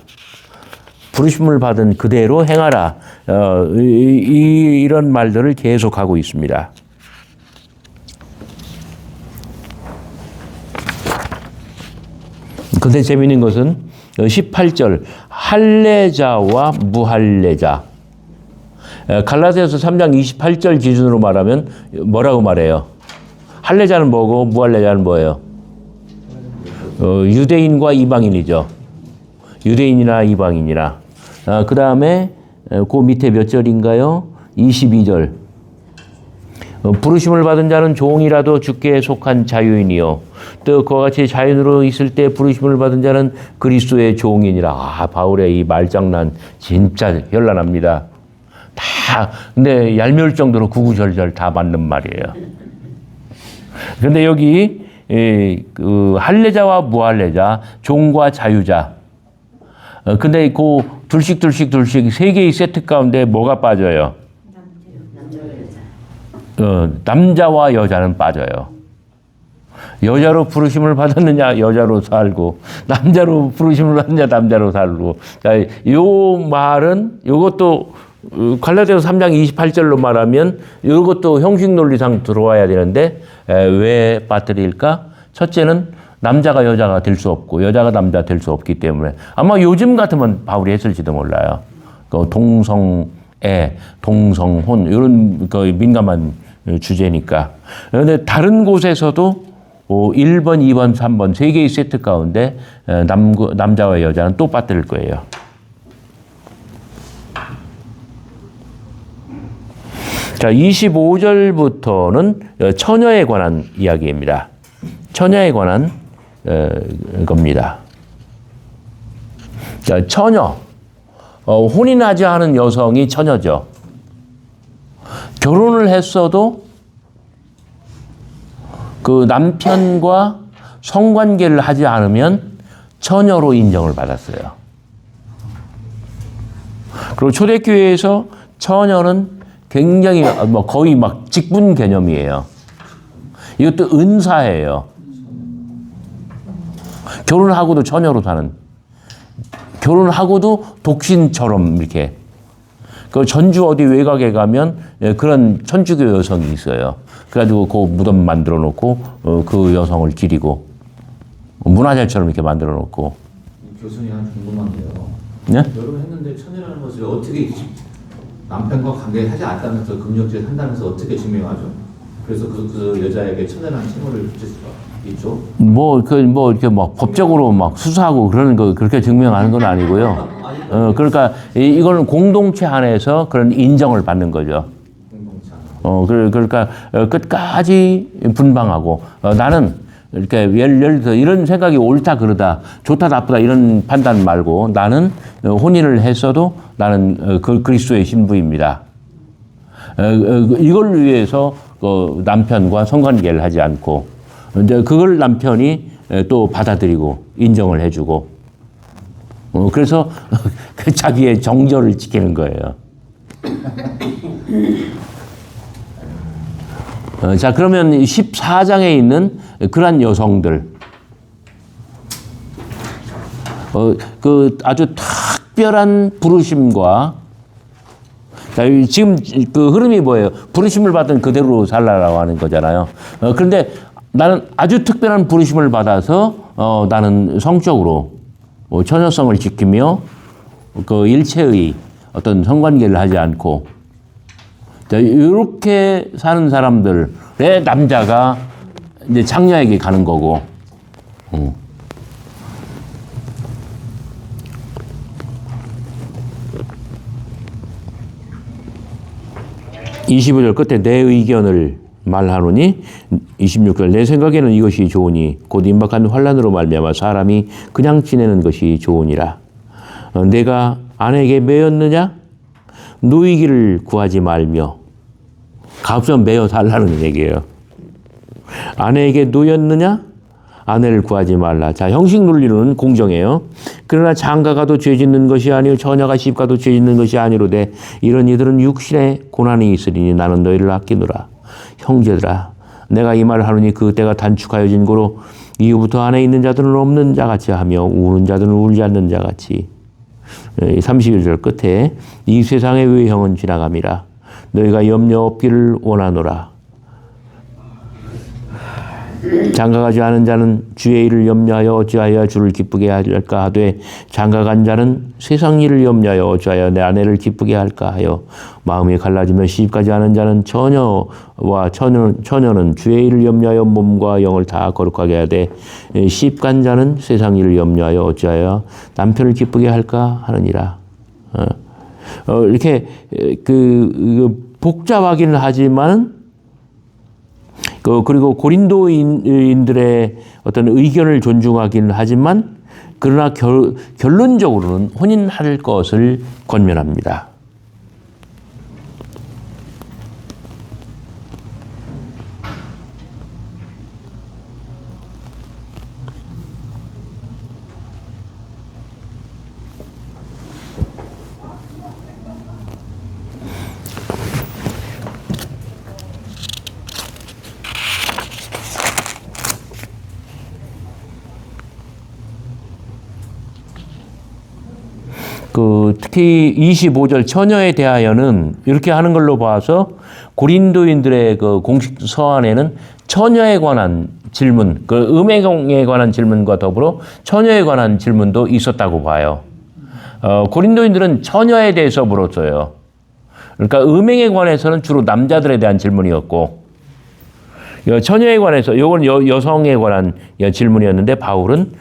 A: 부르심을 받은 그대로 행하라. 이런 말들을 계속하고 있습니다. 근데 재미있는 것은 18절 할례자와 무할례자. 갈라디아서 3장 28절 기준으로 말하면 뭐라고 말해요? 할례자는 뭐고 무할례자는 뭐예요? 유대인과 이방인이죠. 유대인이나 이방인이나. 그 다음에 그 밑에 몇 절인가요? 22절. 부르심을 받은 자는 종이라도 주께 속한 자유인이요. 또 그와 같이 자유인으로 있을 때 부르심을 받은 자는 그리스도의 종이니라. 바울의 이 말장난 진짜 현란합니다. 근데 얄미울 정도로 구구절절 다 맞는 말이에요. 근데 여기 할례자와 무할례자, 종과 자유자. 근데 그 둘씩 세 개의 세트 가운데 뭐가 빠져요? 남자와 여자는 빠져요. 여자로 부르심을 받았느냐 여자로 살고, 남자로 부르심을 받느냐 남자로 살고. 자, 요 말은 이것도 갈라디아서 3장 28절로 말하면 이것도 형식 논리상 들어와야 되는데 왜 빠뜨릴까? 첫째는 남자가 여자가 될 수 없고 여자가 남자 될 수 없기 때문에 아마 요즘 같으면 바울이 했을지도 몰라요. 그 동성애, 동성혼 이런 그 민감한 주제니까. 그런데 다른 곳에서도 1번, 2번, 3번 세 개의 세트 가운데 남자와 여자는 또 빠뜨릴 거예요. 자, 25절부터는 처녀에 관한 이야기입니다. 처녀에 관한 겁니다. 자, 처녀. 혼인하지 않은 여성이 처녀죠. 결혼을 했어도 그 남편과 성관계를 하지 않으면 처녀로 인정을 받았어요. 그리고 초대교회에서 처녀는 굉장히 거의 막 직분 개념이에요. 이것도 은사예요. 결혼하고도 처녀로 사는. 결혼하고도 독신처럼 이렇게. 그 전주 어디 외곽에 가면 그런 천주교 여성이 있어요. 그래가지고 그 무덤 만들어 놓고 그 여성을 기리고 문화재처럼 이렇게 만들어 놓고.
B: 교수님 하나 궁금한데요.
A: 네?
B: 결혼했는데 처녀라는 것을 어떻게 남편과 관계하지 않다면서 금욕질 한다면서 어떻게 증명하죠? 그래서 그 여자에게 처녀라는 칭호를 붙일 수가 있죠?
A: 이렇게 막 법적으로 막 수사하고 그러는 거 그렇게 증명하는 건 아니고요. 그러니까 이거는 공동체 안에서 그런 인정을 받는 거죠. 그러니까 끝까지 분방하고 나는 이렇게 예를 들어 이런 생각이 옳다 그르다 좋다 나쁘다 이런 판단 말고 나는 혼인을 했어도 나는 그리스도의 신부입니다. 이걸 위해서 남편과 성관계를 하지 않고 이제 그걸 남편이 또 받아들이고 인정을 해주고 그래서 자기의 정절을 지키는 거예요. 자, 그러면 14장에 있는 그러한 여성들, 그 아주 특별한 부르심과, 자, 지금 그 흐름이 뭐예요? 부르심을 받은 그대로 살라라고 하는 거잖아요. 그런데 나는 아주 특별한 부르심을 받아서 나는 성적으로 처녀성을 지키며 그 일체의 어떤 성관계를 하지 않고 이렇게 사는 사람들의 남자가 이제 장녀에게 가는 거고. 25절 끝에 내 의견을 말하노니 26절 내 생각에는 이것이 좋으니 곧 임박한 환난으로 말미암아 사람이 그냥 지내는 것이 좋으니라. 내가 아내에게 매였느냐? 누이기를 구하지 말며 가급적 매여 달라는 얘기예요. 아내에게 누였느냐? 아내를 구하지 말라. 자, 형식 논리로는 공정해요. 그러나 장가가도 죄 짓는 것이 아니요 처녀가 시집가도 죄 짓는 것이 아니로되 이런 이들은 육신에 고난이 있으리니 나는 너희를 아끼노라. 형제들아 내가 이 말을 하노니 그 때가 단축하여진 고로 이후부터 안에 있는 자들은 없는 자같이 하며 우는 자들은 울지 않는 자같이. 31절 끝에 이 세상의 외형은 지나감이라. 너희가 염려 없기를 원하노라. 장가가지 않은 자는 주의 일을 염려하여 어찌하여 주를 기쁘게 할까 하되 장가간 자는 세상 일을 염려하여 어찌하여 내 아내를 기쁘게 할까 하여 마음이 갈라지며 시집가지 않은 자는 처녀와 처녀는 주의 일을 염려하여 몸과 영을 다 거룩하게 하되 시집간 자는 세상 일을 염려하여 어찌하여 남편을 기쁘게 할까 하느니라. 이렇게 복잡하기는 하지만 그리고 고린도인들의 어떤 의견을 존중하기는 하지만 그러나 결론적으로는 혼인할 것을 권면합니다. 특히 25절 처녀에 대하여는 이렇게 하는 걸로 봐서 고린도인들의 그 공식 서한에는 처녀에 관한 질문, 그 음행에 관한 질문과 더불어 처녀에 관한 질문도 있었다고 봐요. 고린도인들은 처녀에 대해서 물었어요. 그러니까 음행에 관해서는 주로 남자들에 대한 질문이었고, 처녀에 관해서, 이건 여성에 관한 질문이었는데, 바울은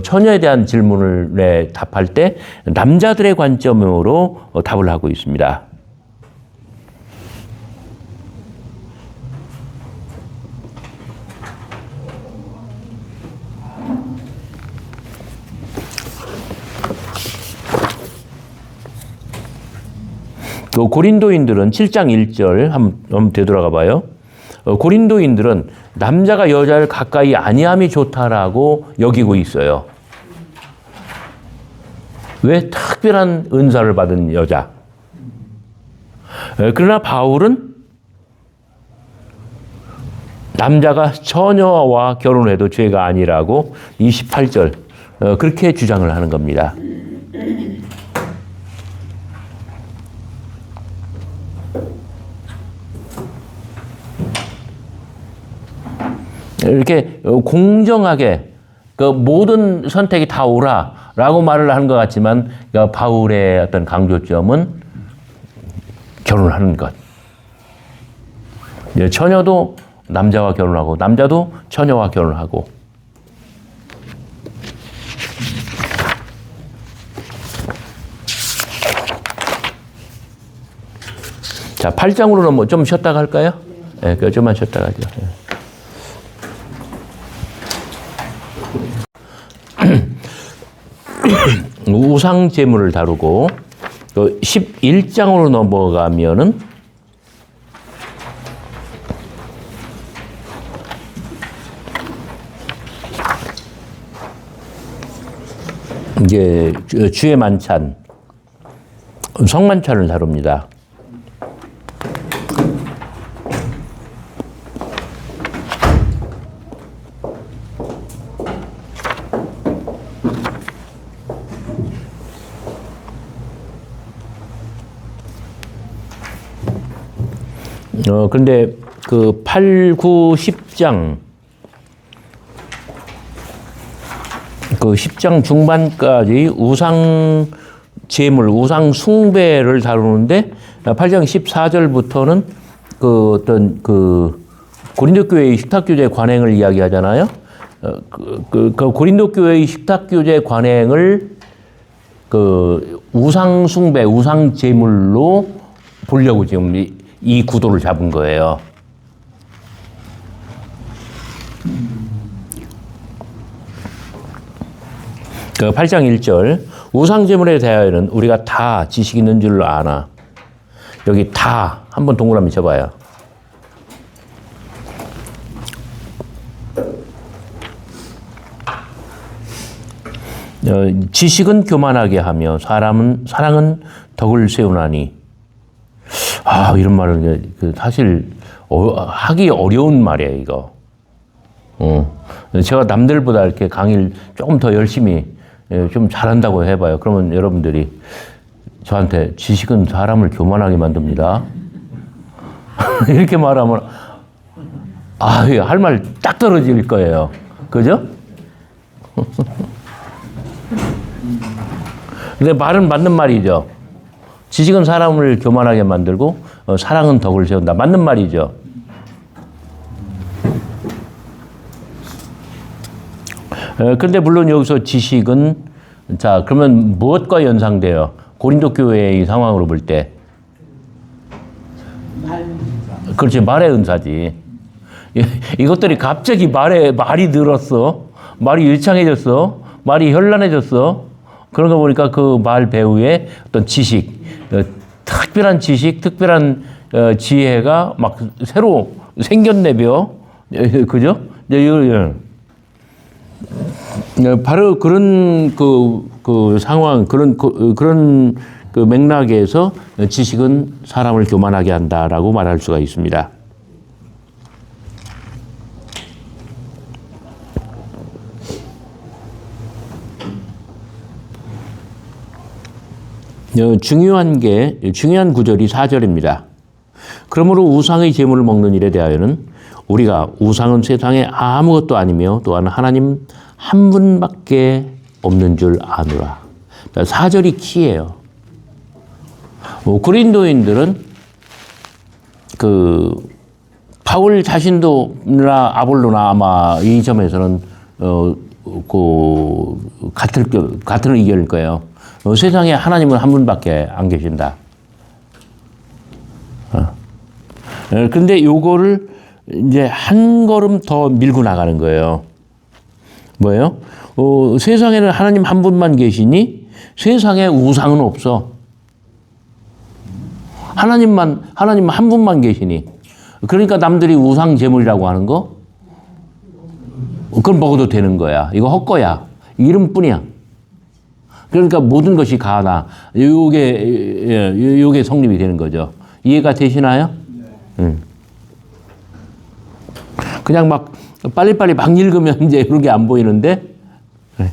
A: 처녀에 대한 질문을 답할 때 남자들의 관점으로 답을 하고 있습니다. 고린도인들은 7장 1절 한번 되돌아가 봐요. 고린도인들은 남자가 여자를 가까이 아니함이 좋다라고 여기고 있어요. 왜? 특별한 은사를 받은 여자. 그러나 바울은 남자가 처녀와 결혼해도 죄가 아니라고 28절 그렇게 주장을 하는 겁니다. 이렇게 공정하게 그 모든 선택이 다 옳아라고 말을 하는 것 같지만 바울의 어떤 강조점은 결혼을 하는 것. 처녀도 남자와 결혼하고 남자도 처녀와 결혼하고. 자, 8장으로는 뭐 좀 쉬었다가 할까요? 네, 좀만 쉬었다가 하죠. 우상 제물을 다루고 11장으로 넘어가면은 이제 주의 만찬, 성만찬을 다룹니다. 그런데 그 8, 9, 10장, 그 10장 중반까지 우상 제물, 우상 숭배를 다루는데 8장 14절부터는 그 어떤 그 고린도 교회의 식탁 규제 관행을 이야기하잖아요. 그 고린도 교회의 식탁 규제 관행을 그 우상 숭배, 우상 제물로 보려고 지금 이 구도를 잡은 거예요. 그 8장 1절 우상제물에 대하여는 우리가 다 지식 있는 줄로 아나. 여기 다 한번 동그라미 쳐봐요. 지식은 교만하게 하며 사랑은 덕을 세우나니. 이런 말은 사실 하기 어려운 말이에요, 이거. 제가 남들보다 이렇게 강의를 조금 더 열심히 좀 잘한다고 해봐요. 그러면 여러분들이 저한테 지식은 사람을 교만하게 만듭니다. 이렇게 말하면 할 말 딱 떨어질 거예요. 그죠? 근데 말은 맞는 말이죠. 지식은 사람을 교만하게 만들고 사랑은 덕을 세운다. 맞는 말이죠. 그런데 물론 여기서 지식은 자 그러면 무엇과 연상돼요? 고린도 교회의 상황으로 볼 때. 그렇지, 말의 은사지. 이것들이 갑자기 말이 늘었어. 말이 일창해졌어. 말이 현란해졌어. 그런 거 보니까 그 말 배우의 어떤 지식, 특별한 지식, 특별한 지혜가 막 새로 생겼네벼. 그죠? 바로 그런 그 상황, 그런 그 맥락에서 지식은 사람을 교만하게 한다라고 말할 수가 있습니다. 중요한 구절이 4절입니다. 그러므로 우상의 제물을 먹는 일에 대하여는 우리가 우상은 세상에 아무것도 아니며 또한 하나님 한 분밖에 없는 줄 아노라. 4절이 키예요. 고린도인들은 바울 자신도나 아볼로나 아마 이 점에서는 같은 의견일 거예요. 세상에 하나님은 한 분밖에 안 계신다. 그런데 요거를 이제 한 걸음 더 밀고 나가는 거예요. 뭐예요? 세상에는 하나님 한 분만 계시니 세상에 우상은 없어. 하나님 한 분만 계시니. 그러니까 남들이 우상 제물이라고 하는 거, 그걸 먹어도 되는 거야. 이거 헛거야. 이름뿐이야. 그러니까 모든 것이 가나. 요게 성립이 되는 거죠. 이해가 되시나요? 네. 그냥 막 빨리빨리 막 읽으면 이제 이런 게 안 보이는데. 네.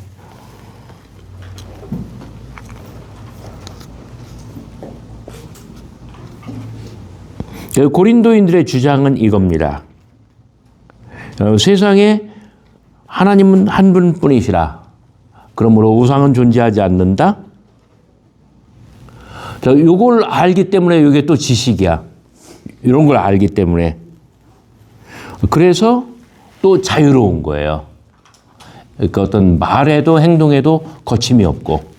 A: 고린도인들의 주장은 이겁니다. 세상에 하나님은 한 분뿐이시라. 그러므로 우상은 존재하지 않는다. 이걸 알기 때문에 이게 또 지식이야. 이런 걸 알기 때문에. 그래서 또 자유로운 거예요. 그러니까 어떤 말에도 행동에도 거침이 없고.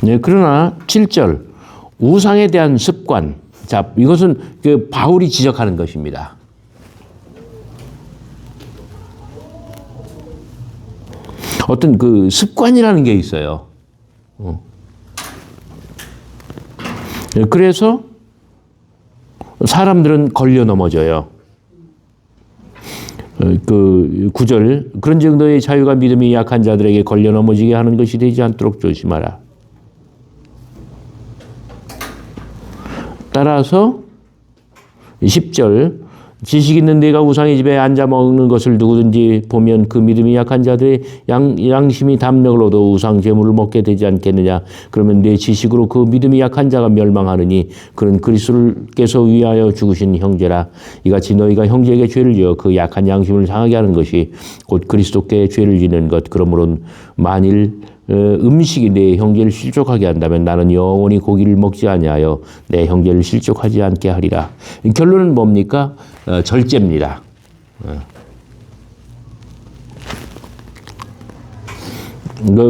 A: 네, 그러나 7절 우상에 대한 습관. 자, 이것은 바울이 지적하는 것입니다. 어떤 습관이라는 게 있어요. 그래서 사람들은 걸려 넘어져요. 9절 그런즉 너의 자유가 믿음이 약한 자들에게 걸려 넘어지게 하는 것이 되지 않도록 조심하라. 따라서 10절 지식 있는 네가 우상의 집에 앉아 먹는 것을 누구든지 보면 그 믿음이 약한 자들의 양심이 담력을 얻어 우상 제물을 먹게 되지 않겠느냐. 그러면 내 지식으로 그 믿음이 약한 자가 멸망하느니 그는 그리스도께서 위하여 죽으신 형제라. 이같이 너희가 형제에게 죄를 지어 그 약한 양심을 상하게 하는 것이 곧 그리스도께 죄를 지는 것. 그러므로 만일 음식이 내 형제를 실족하게 한다면 나는 영원히 고기를 먹지 아니하여 내 형제를 실족하지 않게 하리라. 결론은 뭡니까? 절제입니다.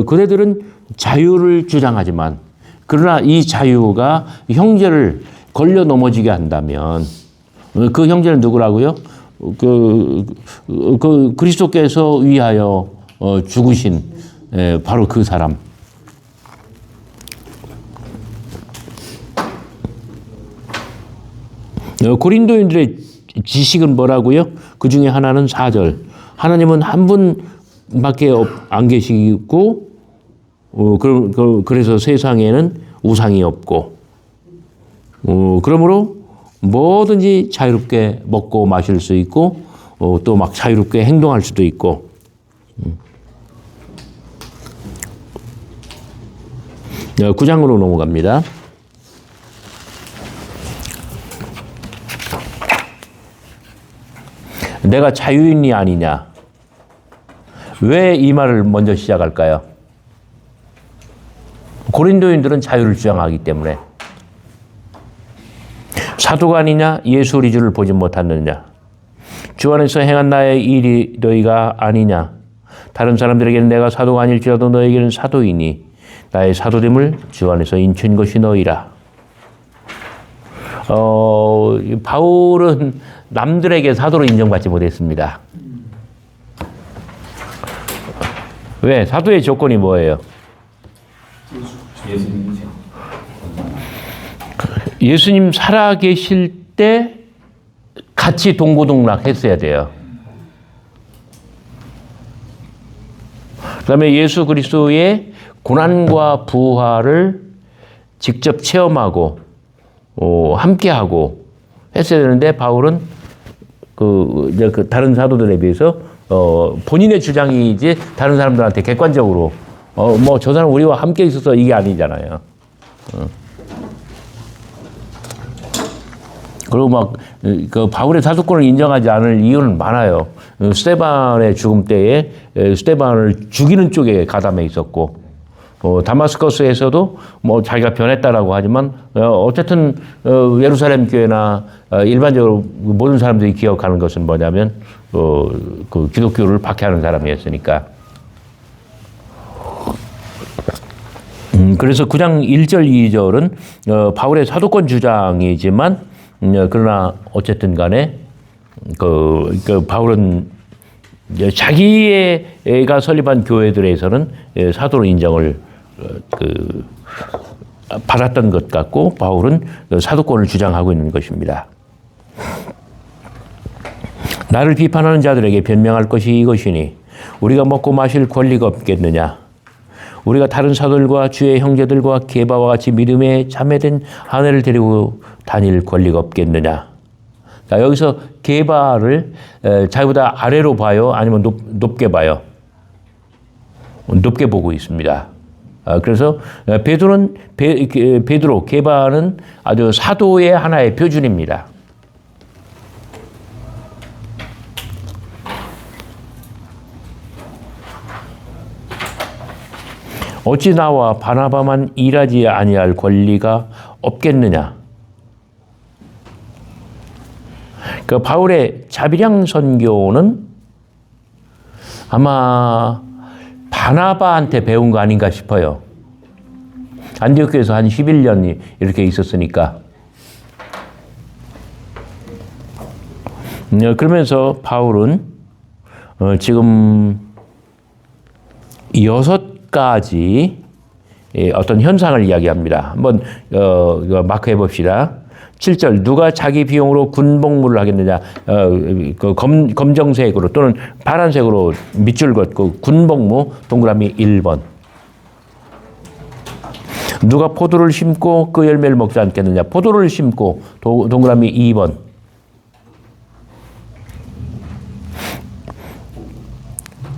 A: 그대들은 자유를 주장하지만 그러나 이 자유가 형제를 걸려 넘어지게 한다면 그 형제는 누구라고요? 그리스도께서 위하여 죽으신 바로 그 사람. 고린도인들의 지식은 뭐라고요? 그 중에 하나는 4절. 하나님은 한 분밖에 안 계시고, 그래서 세상에는 우상이 없고, 그러므로 뭐든지 자유롭게 먹고 마실 수 있고, 또 막 자유롭게 행동할 수도 있고. 9장으로 넘어갑니다. 내가 자유인이 아니냐? 왜 이 말을 먼저 시작할까요? 고린도인들은 자유를 주장하기 때문에. 사도가 아니냐? 예수 우리 주를 보지 못하느냐? 주 안에서 행한 나의 일이 너희가 아니냐? 다른 사람들에게는 내가 사도가 아닐지라도 너희에게는 사도이니 나의 사도됨을 주 안에서 인춘 것이 너희라. 바울은 남들에게 사도로 인정받지 못했습니다. 왜? 사도의 조건이 뭐예요? 예수님 살아계실 때 같이 동고동락 했어야 돼요. 그 다음에 예수 그리스도의 고난과 부활을 직접 체험하고 함께하고 했어야 되는데 바울은 이제 다른 사도들에 비해서 본인의 주장이지 다른 사람들한테 객관적으로 뭐 저 사람 우리와 함께 있어서 이게 아니잖아요. 그리고 막 그 바울의 사도권을 인정하지 않을 이유는 많아요. 스데반의 죽음 때에 스데반을 죽이는 쪽에 가담해 있었고, 다마스커스에서도 뭐 자기가 변했다라고 하지만 어쨌든 예루살렘 교회나 일반적으로 모든 사람들이 기억하는 것은 뭐냐면 그 기독교를 박해하는 사람이었으니까. 그래서 9장 1절 2절은 바울의 사도권 주장이지만 그러나 어쨌든 간에 그 바울은 자기가 설립한 교회들에서는 사도로 인정을 받았던 것 같고 바울은 사도권을 주장하고 있는 것입니다. 나를 비판하는 자들에게 변명할 것이 이것이니 우리가 먹고 마실 권리가 없겠느냐. 우리가 다른 사도들과 주의 형제들과 게바와 같이 믿음에 참여된 아내를 데리고 다닐 권리가 없겠느냐. 자, 여기서 게바를 자기보다 아래로 봐요? 아니면 높게 봐요? 높게 보고 있습니다. 그래서 베드로, 게바는 아주 사도의 하나의 표준입니다. 어찌 나와 바나바만 일하지 아니할 권리가 없겠느냐. 그 바울의 자비량 선교는 아마 바나바한테 배운 거 아닌가 싶어요. 안디옥교에서 한 11년 이렇게 있었으니까. 그러면서 바울은 지금 6가지 어떤 현상을 이야기합니다. 한번 마크해 봅시다. 7절 누가 자기 비용으로 군복무를 하겠느냐. 검정색으로 또는 파란색으로 밑줄 긋고 군복무 동그라미 1번. 누가 포도를 심고 그 열매를 먹지 않겠느냐. 포도를 심고 동그라미 2번.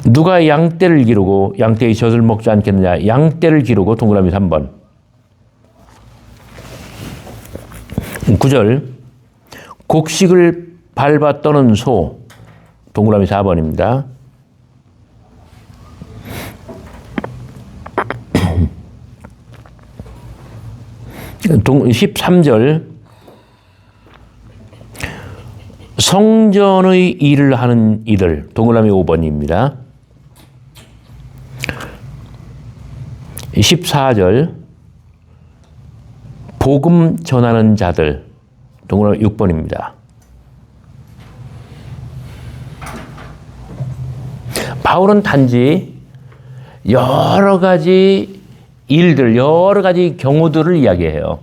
A: 누가 양떼를 기르고 양떼의 젖을 먹지 않겠느냐. 양떼를 기르고 동그라미 3번. 9절 곡식을 밟아 떠는 소 동그라미 4번입니다. 13절 성전의 일을 하는 이들 동그라미 5번입니다. 14절 복음 전하는 자들 동그라미 6번입니다. 바울은 단지 여러 가지 일들, 여러 가지 경우들을 이야기해요.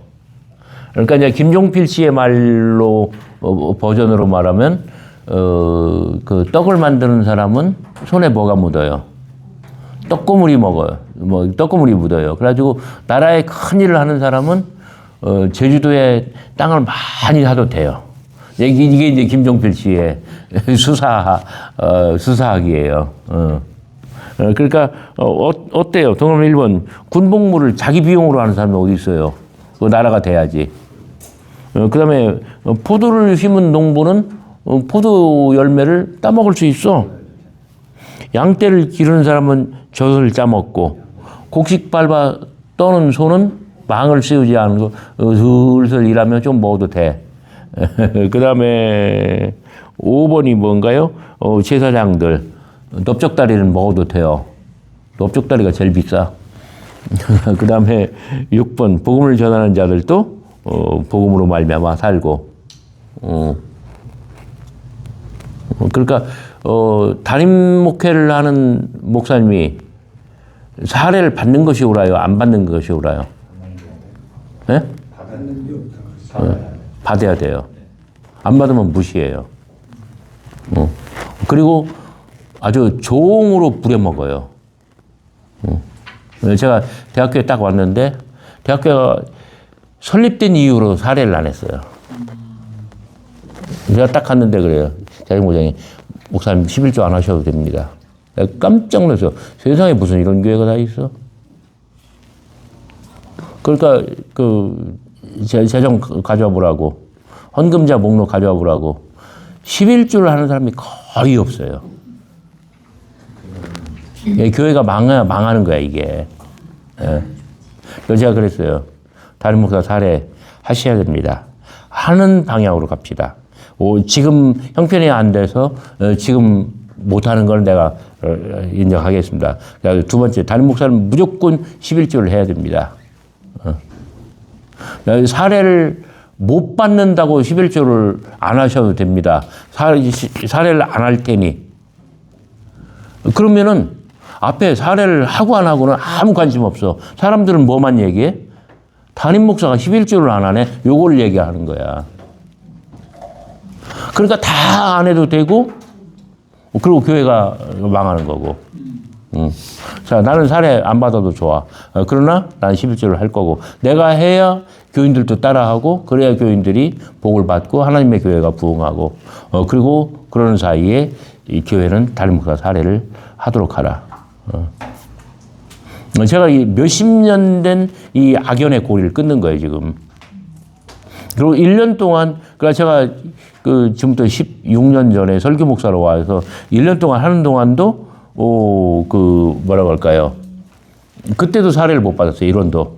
A: 그러니까 이제 김종필 씨의 말로 버전으로 말하면 그 떡을 만드는 사람은 손에 뭐가 묻어요? 떡고물이 먹어요. 뭐 떡고물이 묻어요. 그래가지고 나라에 큰 일을 하는 사람은 제주도에 땅을 많이 사도 돼요. 이게 이제 김종필 씨의 수사학이에요. 그러니까 어때요? 동그라미 1번 군복무를 자기 비용으로 하는 사람이 어디 있어요? 그 나라가 돼야지. 그 다음에 포도를 심은 농부는 포도 열매를 따먹을 수 있어. 양떼를 기르는 사람은 젖을 짜먹고 곡식 밟아 떠는 소는 망을 씌우지 않고 슬슬 일하면 좀 먹어도 돼. 그 다음에 5번이 뭔가요? 제사장들 넓적다리는 먹어도 돼요. 넓적다리가 제일 비싸. 그 다음에 6번 복음을 전하는 자들도 복음으로 말미암아 살고. 그러니까 담임 목회를 하는 목사님이 사례를 받는 것이 옳아요? 안 받는 것이 옳아요? 네? 받아야 돼요. 안 받으면 무시해요. 그리고 아주 종으로 부려먹어요. 제가 대학교에 딱 왔는데 대학교가 설립된 이후로 사례를 안 했어요. 제가 딱 갔는데 그래요. 자정부장이 목사님 11조 안 하셔도 됩니다. 내가 깜짝 놀랐어. 세상에 무슨 이런 교회가 다 있어? 그러니까 재정 가져와 보라고, 헌금자 목록 가져와 보라고. 11조를 하는 사람이 거의 없어요. 교회가 망하는 거야, 이게. 예. 그래서 제가 그랬어요. 담임 목사 사례 하셔야 됩니다. 하는 방향으로 갑시다. 지금 형편이 안 돼서 지금 못하는 걸 내가 인정하겠습니다. 두 번째, 담임 목사는 무조건 11조를 해야 됩니다. 사례를 못 받는다고 11조를 안 하셔도 됩니다. 사례를 안 할 테니. 그러면은 앞에 사례를 하고 안 하고는 아무 관심 없어. 사람들은 뭐만 얘기해? 담임 목사가 11조를 안 하네? 요걸 얘기하는 거야. 그러니까 다 안 해도 되고, 그리고 교회가 망하는 거고. 자, 나는 사례 안 받아도 좋아. 그러나 나는 11조를 할 거고. 내가 해야 교인들도 따라하고, 그래야 교인들이 복을 받고, 하나님의 교회가 부흥하고, 그리고 그러는 사이에 이 교회는 담임 목사 사례를 하도록 하라. 제가 이 몇십 년 된 이 악연의 고리를 끊는 거예요, 지금. 그리고 1년 동안, 그러니까 제가 지금부터 16년 전에 설교 목사로 와서 1년 동안 하는 동안도, 뭐라고 할까요? 그때도 사례를 못 받았어요, 1원도.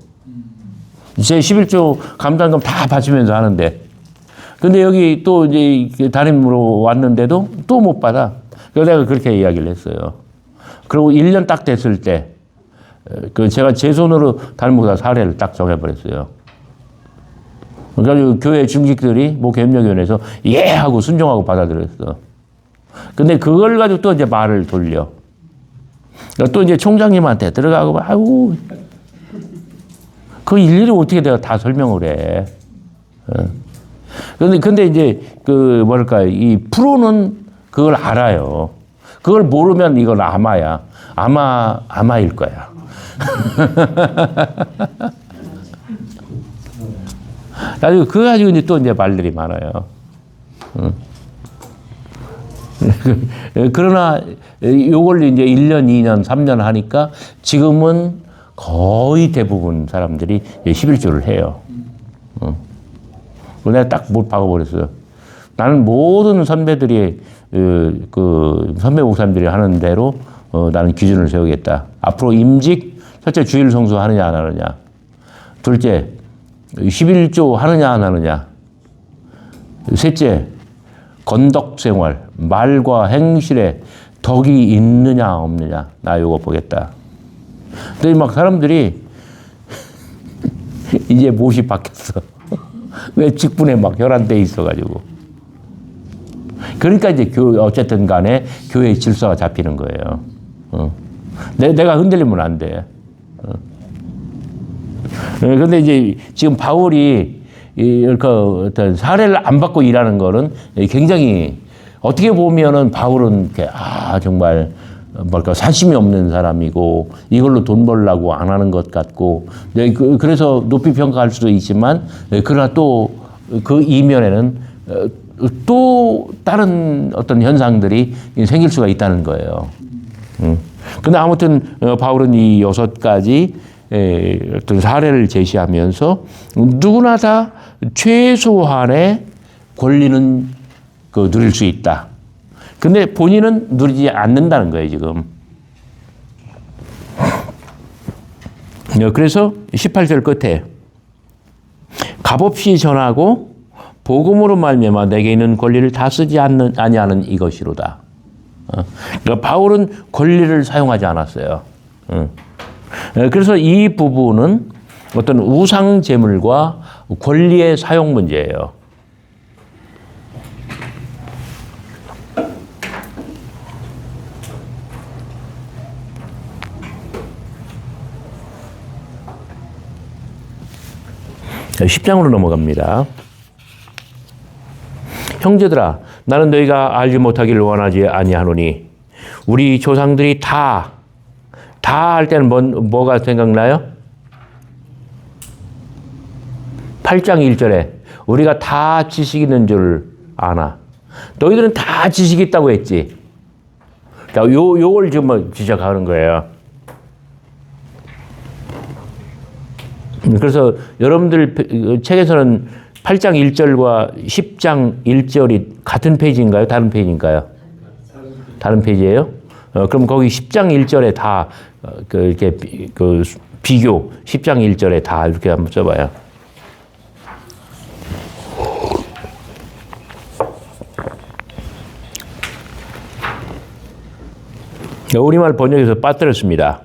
A: 제 11조 감당금 다 바치면서 하는데. 근데 여기 또 이제 담임으로 왔는데도 또 못 받아. 그래서 내가 그렇게 이야기를 했어요. 그리고 1년 딱 됐을 때, 제가 제 손으로 담임 목사 사례를 딱 정해버렸어요. 그래가지고 교회 중직들이 목회협력위원회에서 예! 하고 순종하고 받아들였어. 근데 그걸 가지고 또 이제 말을 돌려. 또 이제 총장님한테 들어가고, 아이고. 그 일일이 어떻게 내가 다 설명을 해. 근데 이제, 뭐랄까요. 이 프로는 그걸 알아요. 그걸 모르면 이건 아마야. 아마일 거야. 나중에 그거 가지고 이제 또 이제 말들이 많아요. 그러나 요걸 이제 1년, 2년, 3년 하니까 지금은 거의 대부분 사람들이 11조를 해요. 내가 딱 못 박아버렸어요. 나는 모든 선배들이, 선배 목사님들이 하는 대로 나는 기준을 세우겠다. 앞으로 임직, 첫째 주일 성수 하느냐 안 하느냐. 둘째, 11조 하느냐 안 하느냐. 셋째, 건덕 생활, 말과 행실에 덕이 있느냐 없느냐. 나 요거 보겠다. 근데 막 사람들이 이제 못이 바뀌었어. 왜 직분에 막 혈안돼 있어가지고. 그러니까 이제 어쨌든 간에 교회의 질서가 잡히는 거예요. 내가 흔들리면 안 돼. 근데 이제 지금 바울이 어떤 사례를 안 받고 일하는 거는 굉장히 어떻게 보면은 바울은 정말 뭘까 산심이 없는 사람이고 이걸로 돈 벌려고 안 하는 것 같고 그래서 높이 평가할 수도 있지만 그러나 또 그 이면에는 또 다른 어떤 현상들이 생길 수가 있다는 거예요. 근데 아무튼 바울은 이 6가지 어떤 사례를 제시하면서 누구나 다 최소한의 권리는 누릴 수 있다. 근데 본인은 누리지 않는다는 거예요, 지금. 그래서 18절 끝에 값없이 전하고 복음으로 말미암아 내게 있는 권리를 다 쓰지 아니하는 이것이로다. 그러니까 바울은 권리를 사용하지 않았어요. 그래서 이 부분은 어떤 우상 제물과 권리의 사용 문제예요. 자, 10장으로 넘어갑니다. 형제들아, 나는 너희가 알지 못하기를 원하지 아니하노니 우리 조상들이 다 할 때는 뭐가 생각나요? 8장 1절에 우리가 다 지식 있는 줄 아나. 너희들은 다 지식이 있다고 했지. 자, 요걸 지금 뭐 지적하는 거예요. 그래서 여러분들 책에서는 8장 1절과 10장 1절이 같은 페이지인가요? 다른 페이지인가요? 다른 페이지예요? 그럼 거기 10장 1절에 다 이렇게 비교 10장 1절에 다 이렇게 한번 써봐요. 우리말 번역에서 빠뜨렸습니다.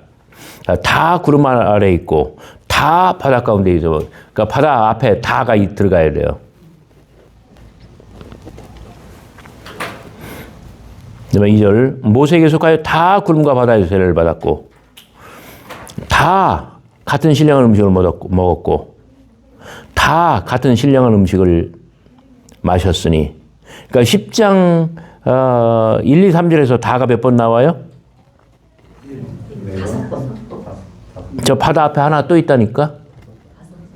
A: 다 구름 아래 있고 다 바다 가운데 있어. 그러니까 바다 앞에 다가 들어가야 돼요. 그다음에 2절 모세에게 속하여 다 구름과 바다에서 세례를 받았고 다 같은 신령한 음식을 먹었고 다 같은 신령한 음식을 마셨으니 그러니까 10장 1, 2, 3절에서 다가 몇 번 나와요? 저 바다 앞에 하나 또 있다니까?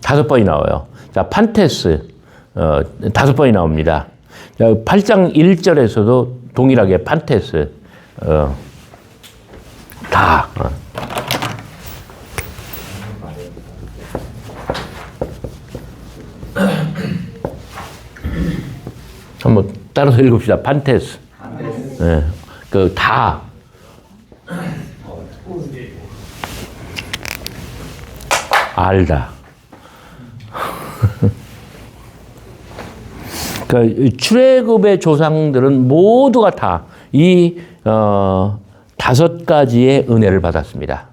A: 5번이 나와요. 자, 판테스 5번이 나옵니다. 자, 8장 1절에서도 동일하게 판테스 다 한번 따라서 읽읍시다. 판테스. 네, 그 다. 알다. 그러니까 출애굽의 조상들은 모두가 다 이 5가지의 은혜를 받았습니다.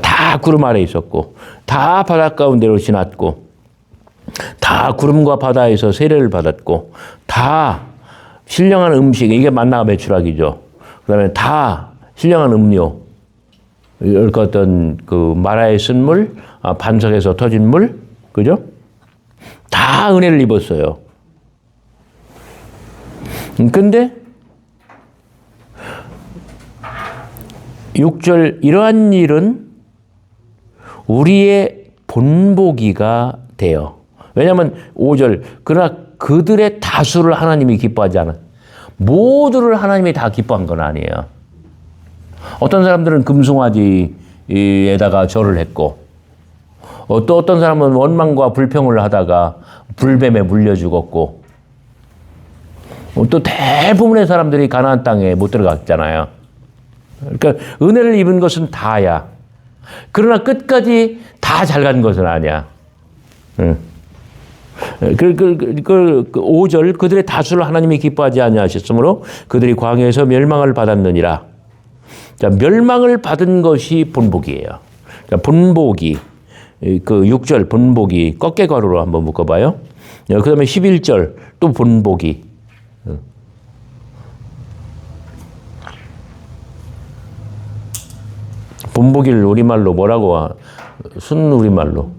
A: 다 구름 아래 있었고, 다 바다 가운데로 지났고, 다 구름과 바다에서 세례를 받았고, 다 신령한 음식, 이게 만나가 메추라기죠. 그다음에 다 신령한 음료, 어떤 그 마라에 쓴 물, 반석에서 터진 물, 그죠? 다 은혜를 입었어요. 근데 6절 이러한 일은 우리의 본보기가 돼요. 왜냐하면 5절 그러나 그들의 다수를 하나님이 기뻐하지 않아. 모두를 하나님이 다 기뻐한 건 아니에요. 어떤 사람들은 금송아지에다가 절을 했고 또 어떤 사람은 원망과 불평을 하다가 불뱀에 물려 죽었고 또 대부분의 사람들이 가나안 땅에 못 들어갔잖아요. 그러니까 은혜를 입은 것은 다야. 그러나 끝까지 다 잘 간 것은 아니야. 응. 5절 그들의 다수를 하나님이 기뻐하지 아니하셨으므로 그들이 광야에서 멸망을 받았느니라. 자, 멸망을 받은 것이 본보기예요. 자, 본보기. 그 6절 본보기 꺾개괄호로 한번 묶어봐요. 그 다음에 11절 또 본보기. 본보기를 우리말로 뭐라고 순 우리말로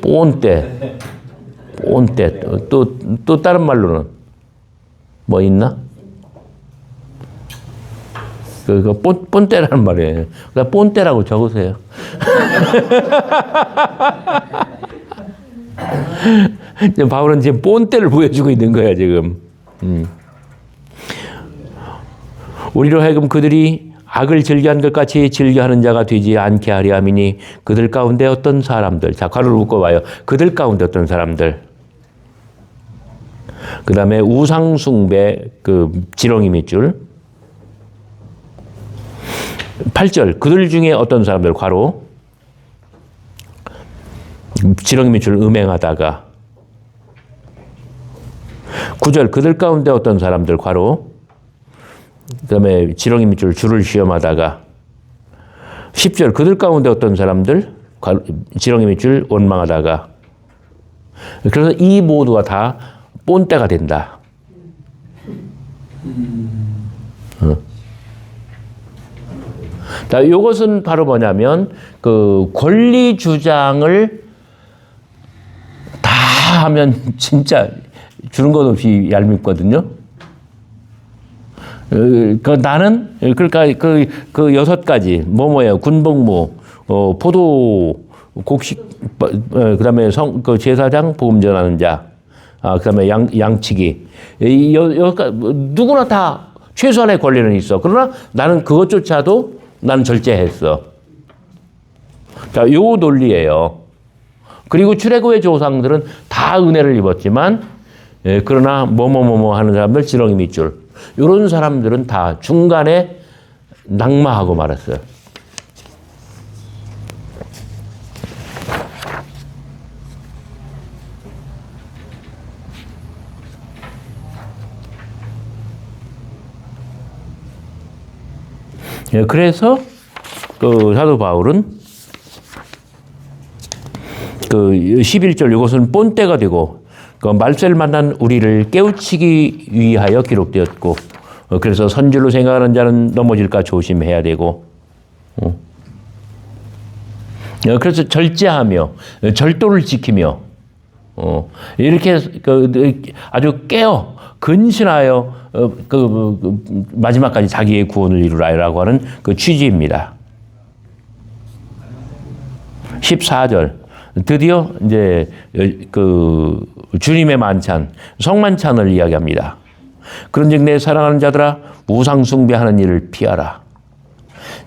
A: 뽐때 뽐때 또 다른 말로는 뭐 있나? 그 뽐때라는 말이에요. 그러니까 뽐때라고 적으세요. 바울은 지금 뽐때를 보여주고 있는 거야 지금. 우리로 하여금 그들이 악을 즐겨한 것 같이 즐겨하는 자가 되지 않게 하려 함이니 그들 가운데 어떤 사람들, 자 괄호를 묶어봐요. 그들 가운데 어떤 사람들. 그 다음에 우상숭배 그 지렁이 밑줄. 8절 그들 중에 어떤 사람들 괄호 지렁이 밑줄 음행하다가 9절 그들 가운데 어떤 사람들 괄호 그 다음에 지렁이 밑줄 줄을 시험하다가 10절 그들 가운데 어떤 사람들 지렁이 밑줄 원망하다가 그래서 이 모두가 다 뽐때가 된다. 자, 이것은 바로 뭐냐면 그 권리 주장을 다 하면 진짜 주는 것 없이 얄밉거든요. 나는 그러니까 그 6가지 뭐예요? 군복무, 포도 곡식, 그다음에 그 제사장 복음 전하는 자, 그다음에 양치기. 누구나 다 최소한의 권리는 있어. 그러나 나는 그것조차도 나는 절제했어. 자, 요 논리예요. 그리고 출애굽의 조상들은 다 은혜를 입었지만, 그러나 뭐뭐뭐뭐 하는 사람들 지렁이 밑줄. 이런 사람들은 다 중간에 낙마하고 말았어요. 그래서 그 사도 바울은 그 11절 이것은 본때가 되고 그 말세를 만난 우리를 깨우치기 위하여 기록되었고 그래서 선줄로 생각하는 자는 넘어질까 조심해야 되고 그래서 절제하며 절도를 지키며 이렇게 아주 깨어 근신하여 마지막까지 자기의 구원을 이루라라고 하는 그 취지입니다. 14절 드디어 이제 그 주님의 만찬 성만찬을 이야기합니다. 그런즉 내 사랑하는 자들아 우상 숭배하는 일을 피하라.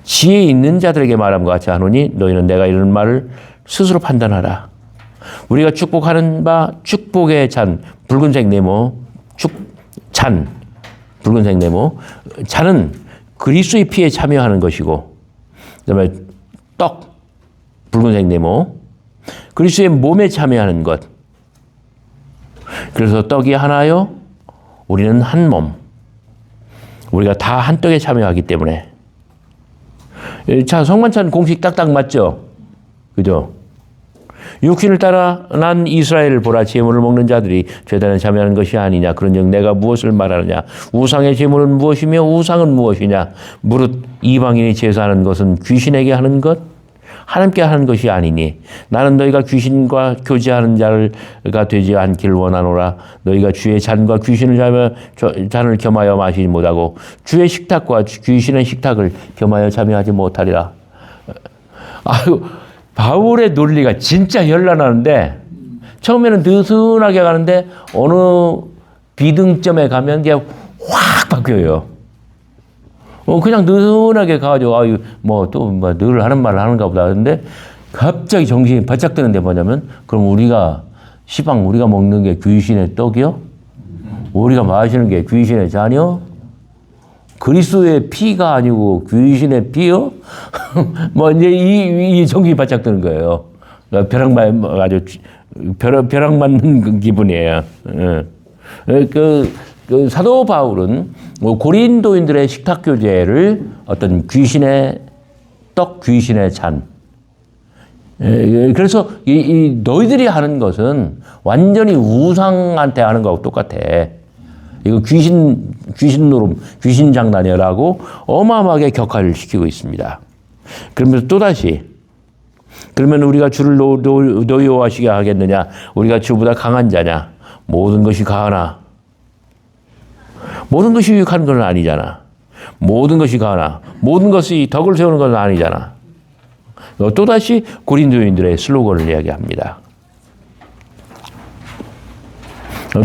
A: 지혜 있는 자들에게 말함과 같이 하노니 너희는 내가 이런 말을 스스로 판단하라. 우리가 축복하는 바 축복의 잔 붉은색 네모 잔 붉은색 네모 잔은 그리스도의 피에 참여하는 것이고 그다음에 떡 붉은색 네모 그리스도의 몸에 참여하는 것. 그래서 떡이 하나요 우리는 한 몸. 우리가 다 한 떡에 참여하기 때문에. 자, 성만찬 공식 딱딱 맞죠? 그죠? 육신을 따라 난 이스라엘을 보라. 제물을 먹는 자들이 제단에 참여하는 것이 아니냐. 그런즉 내가 무엇을 말하느냐. 우상의 제물은 무엇이며 우상은 무엇이냐. 무릇 이방인이 제사하는 것은 귀신에게 하는 것 하나님께 하는 것이 아니니 나는 너희가 귀신과 교제하는 자가 되지 않기를 원하노라. 너희가 주의 잔과 잔을 겸하여 마시지 못하고 주의 식탁과 귀신의 식탁을 겸하여 참여하지 못하리라. 아유, 바울의 논리가 진짜 현란하는데 처음에는 느슨하게 가는데 어느 비등점에 가면 이게 확 바뀌어요. 그냥 느슨하게 가가지고, 늘 하는 말을 하는가 보다. 근데 갑자기 정신이 바짝 드는데 뭐냐면, 그럼 우리가 먹는 게 귀신의 떡이요? 우리가 마시는 게 귀신의 잔이요? 그리스도의 피가 아니고 귀신의 피요? 이제 이 정신이 바짝 드는 거예요. 벼락 맞는 기분이에요. 그 사도 바울은 고린도인들의 식탁 교제를 어떤 귀신의 떡, 귀신의 잔. 그래서 너희들이 하는 것은 완전히 우상한테 하는 거하고 똑같아. 이거 귀신 노름, 귀신 장난이라고 어마어마하게 격화를 시키고 있습니다. 그러면서 또다시 그러면 우리가 주를 노여워하시게 하겠느냐? 우리가 주보다 강한 자냐? 모든 것이 가하나 모든 것이 유익한 건 아니잖아. 모든 것이 가하나 모든 것이 덕을 세우는 건 아니잖아. 또다시 고린도인들의 슬로건을 이야기합니다.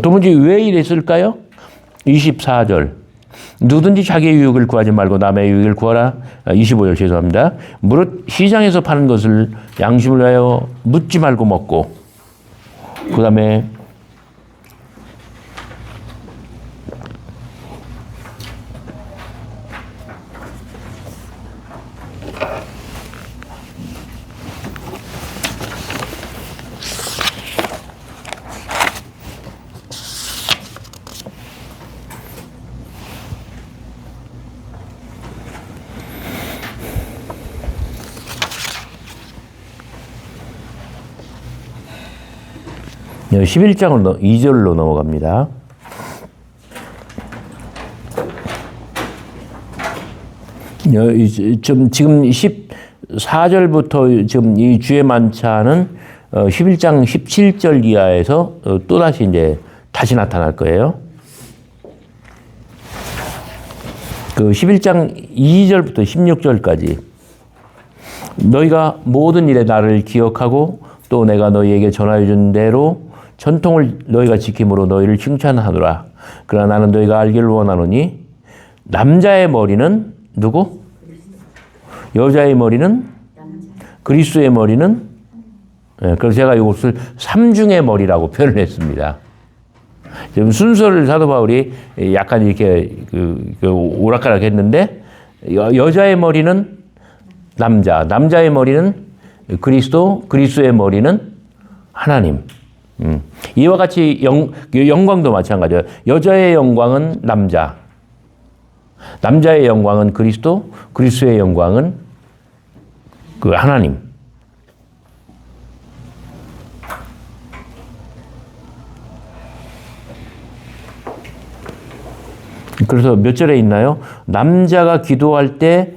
A: 도무지 왜 이랬을까요? 24절 누구든지 자기의 유익을 구하지 말고 남의 유익을 구하라. 25절 죄송합니다. 무릇 시장에서 파는 것을 양심을 위하여 묻지 말고 먹고 그 다음에 네, 11장을 2절로 넘어갑니다. 지금 14절부터 지금 이 주의 만찬은 11장 17절 이하에서 또다시 이제 다시 나타날 거예요. 그 11장 2절부터 16절까지 너희가 모든 일에 나를 기억하고 또 내가 너희에게 전하여 준 대로 전통을 너희가 지킴으로 너희를 칭찬하노라. 그러나 나는 너희가 알기를 원하노니 남자의 머리는 누구? 여자의 머리는? 그리스도의 머리는? 그래서 제가 이것을 삼중의 머리라고 표현을 했습니다. 지금 순서를 사도 바울이 약간 이렇게 오락가락 했는데, 여자의 머리는 남자, 남자의 머리는 그리스도, 그리스도의 머리는 하나님. 이와 같이 영광도 마찬가지예요. 여자의 영광은 남자, 남자의 영광은 그리스도, 그리스도의 영광은 그 하나님. 그래서 몇 절에 있나요? 남자가 기도할 때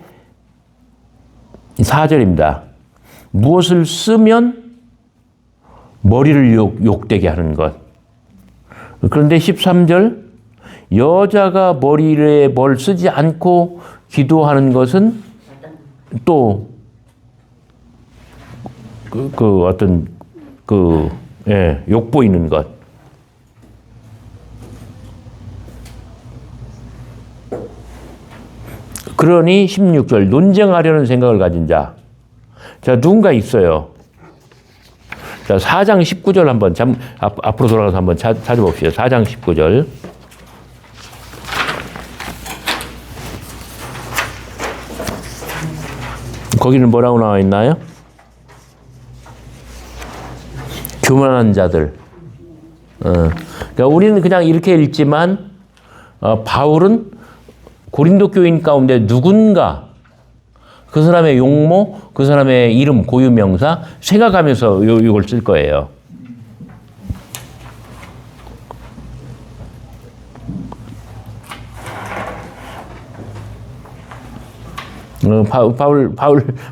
A: 4절입니다. 무엇을 쓰면 머리를 욕되게 하는 것. 그런데 13절, 여자가 머리에 뭘 쓰지 않고 기도하는 것은 또 욕보이는 것. 그러니 16절, 논쟁하려는 생각을 가진 자. 자, 누군가 있어요. 자, 4장 19절 한번 앞으로 돌아가서 한번 찾아봅시다. 4장 19절. 거기는 뭐라고 나와 있나요? 교만한 자들. 그러니까 우리는 그냥 이렇게 읽지만 바울은 고린도 교인 가운데 누군가 그 사람의 용모, 그 사람의 이름, 고유명사 생각하면서 이걸 쓸 거예요.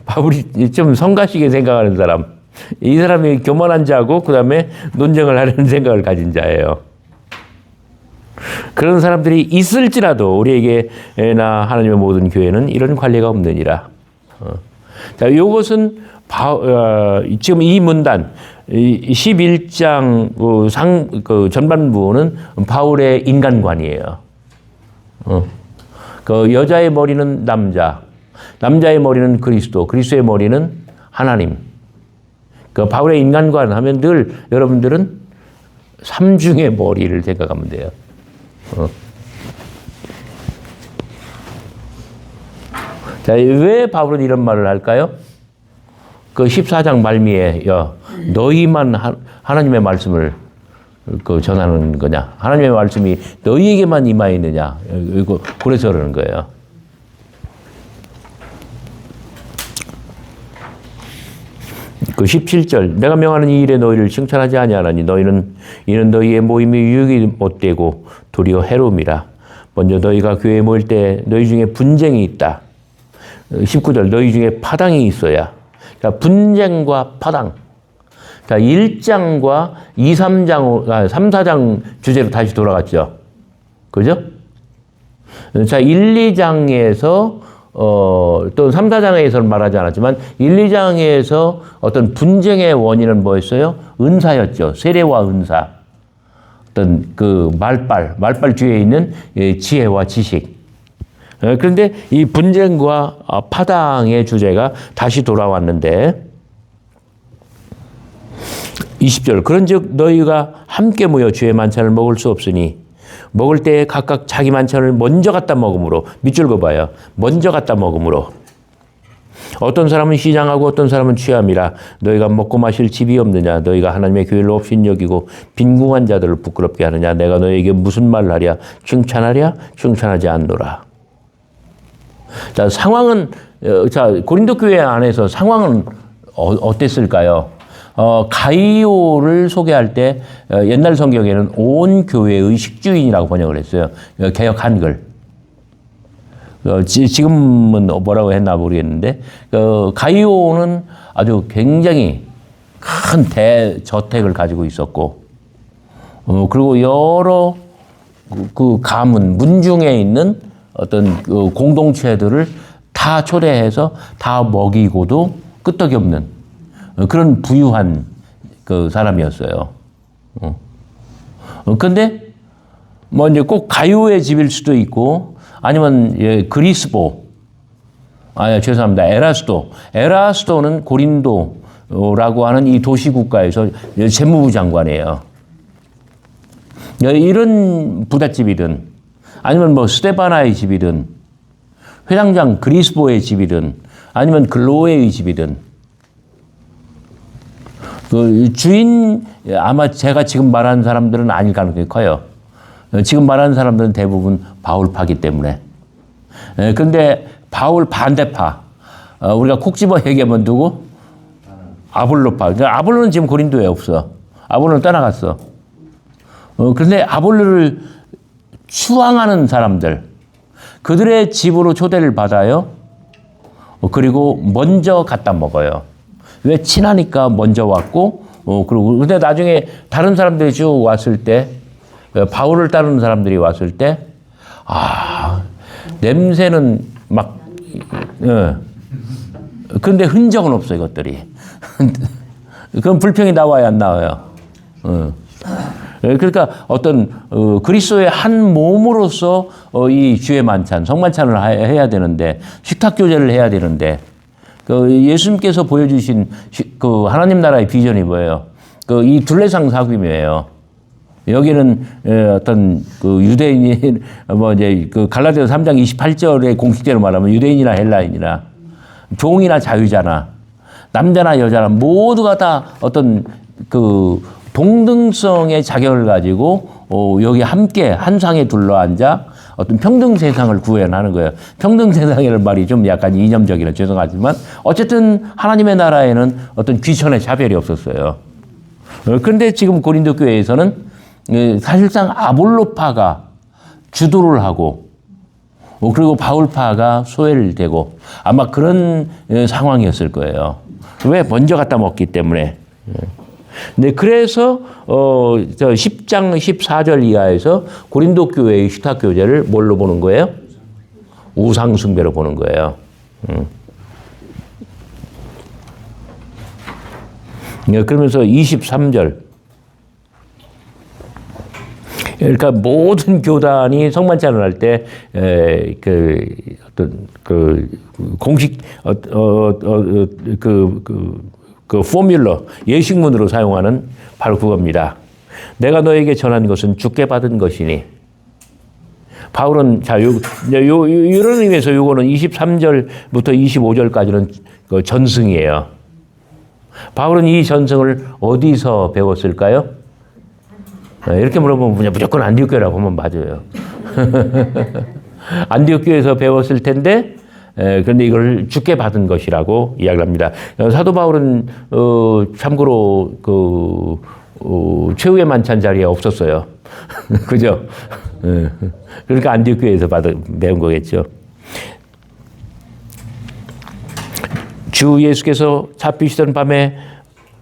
A: 바울이 좀 성가시게 생각하는 사람. 이 사람이 교만한 자고 그 다음에 논쟁을 하려는 생각을 가진 자예요. 그런 사람들이 있을지라도 우리에게나 하나님의 모든 교회는 이런 관리가 없느니라. 자, 이것은 지금 이 문단 11장 그 전반부는 바울의 인간관이에요. 그 여자의 머리는 남자, 남자의 머리는 그리스도, 그리스도의 머리는 하나님. 그 바울의 인간관 하면 늘 여러분들은 삼중의 머리를 생각하면 돼요. 자, 왜 바울은 이런 말을 할까요? 그 14장 말미에 너희만 하나님의 말씀을 전하는 거냐? 하나님의 말씀이 너희에게만 임하여 있느냐? 그래서 그러는 거예요. 그 17절, 내가 명하는 이 일에 너희를 칭찬하지 아니하나니 이는 너희의 모임이 유익이 못되고 도리어 해로움이라. 먼저 너희가 교회에 모일 때 너희 중에 분쟁이 있다. 19절, 너희 중에 파당이 있어야. 자, 분쟁과 파당. 자, 1장과 2, 3장, 3, 4장 주제로 다시 돌아갔죠. 그죠? 자, 1, 2장에서 또 3, 4장에서는 말하지 않았지만 1, 2장에서 어떤 분쟁의 원인은 뭐였어요? 은사였죠. 세례와 은사. 어떤 그 말빨 뒤에 있는 지혜와 지식. 그런데 이 분쟁과 파당의 주제가 다시 돌아왔는데 20절, 그런즉 너희가 함께 모여 주의 만찬을 먹을 수 없으니 먹을 때 각각 자기 만찬을 먼저 갖다 먹음으로, 밑줄 그어봐요. 먼저 갖다 먹음으로. 어떤 사람은 시장하고 어떤 사람은 취함이라. 너희가 먹고 마실 집이 없느냐? 너희가 하나님의 교회를 업신여기고 빈궁한 자들을 부끄럽게 하느냐? 내가 너희에게 무슨 말을 하랴? 칭찬하랴? 칭찬하지 않노라. 자, 상황은, 고린도 교회 안에서 상황은 어땠을까요? 가이오를 소개할 때 옛날 성경에는 온 교회의 식주인이라고 번역을 했어요. 개역 한글. 지금은 뭐라고 했나 모르겠는데 가이오는 아주 굉장히 큰 대저택을 가지고 있었고 그리고 여러 그 가문, 문중에 있는 어떤 그 공동체들을 다 초대해서 다 먹이고도 끄떡이 없는 그런 부유한 그 사람이었어요. 근데 뭐 이제 꼭 가요의 집일 수도 있고 아니면 예, 그리스보, 죄송합니다. 에라스도는 고린도라고 하는 이 도시 국가에서 재무부 장관이에요. 이런 부잣집이든 아니면 뭐 스테파나의 집이든 회당장 그리스보의 집이든 아니면 글로에의 집이든 그 주인 아마 제가 지금 말하는 사람들은 아닐 가능성이 커요. 지금 말하는 사람들은 대부분 바울파기 때문에. 그런데 바울 반대파, 우리가 콕 집어 얘기하면 누구? 아볼로파. 그러니까 아볼로는 지금 고린도에 없어. 아볼로는 떠나갔어. 그런데 아볼로를 추앙하는 사람들, 그들의 집으로 초대를 받아요. 그리고 먼저 갖다 먹어요. 왜? 친하니까 먼저 왔고, 그리고 근데 나중에 다른 사람들이 쭉 왔을 때, 바울을 따르는 사람들이 왔을 때, 냄새는 막, 근데 흔적은 없어, 이것들이. 그럼 불평이 나와야 안 나와요. 그러니까 어떤 그리스도의 한 몸으로서 이 주의 만찬, 성만찬을 해야 되는데, 식탁교제를 해야 되는데, 그 예수님께서 보여주신 그 하나님 나라의 비전이 뭐예요? 그 이 둘레상 사귐이에요. 여기는 어떤 그 유대인이 뭐 이제 그 갈라디아서 3장 28절의 공식대로 말하면 유대인이나 헬라인이나 종이나 자유자나 남자나 여자나 모두가 다 어떤 그 동등성의 자격을 가지고 여기 함께 한 상에 둘러앉아 어떤 평등 세상을 구현하는 거예요. 평등 세상이라는 말이 좀 약간 이념적이라 죄송하지만 어쨌든 하나님의 나라에는 어떤 귀천의 차별이 없었어요. 그런데 지금 고린도 교회에서는 사실상 아볼로파가 주도를 하고 그리고 바울파가 소외를 되고 아마 그런 상황이었을 거예요. 왜? 먼저 갖다 먹기 때문에. 네, 그래서 저 10장 14절 이하에서 고린도 교회의 식탁교제를 뭘로 보는 거예요? 우상숭배로 보는 거예요. 네, 그러면서 23절 그러니까 모든 교단이 성만찬을 할 때 어떤 그 공식 그 포뮬러 예식문으로 사용하는 바로 그겁니다. 내가 너에게 전한 것은 주께 받은 것이니. 바울은 자 이런 의미에서 요거는 23절부터 25절까지는 그 전승이에요. 바울은 이 전승을 어디서 배웠을까요? 이렇게 물어보면 무조건 안디옥교회라고 하면 맞아요. 안디옥교회에서 배웠을 텐데 그런데 이걸 주께 받은 것이라고 이야기를 합니다. 사도 바울은 참고로 그 최후의 만찬 자리에 없었어요. 그죠? 그러니까 안디옥교회에서 배운 거겠죠. 주 예수께서 잡히시던 밤에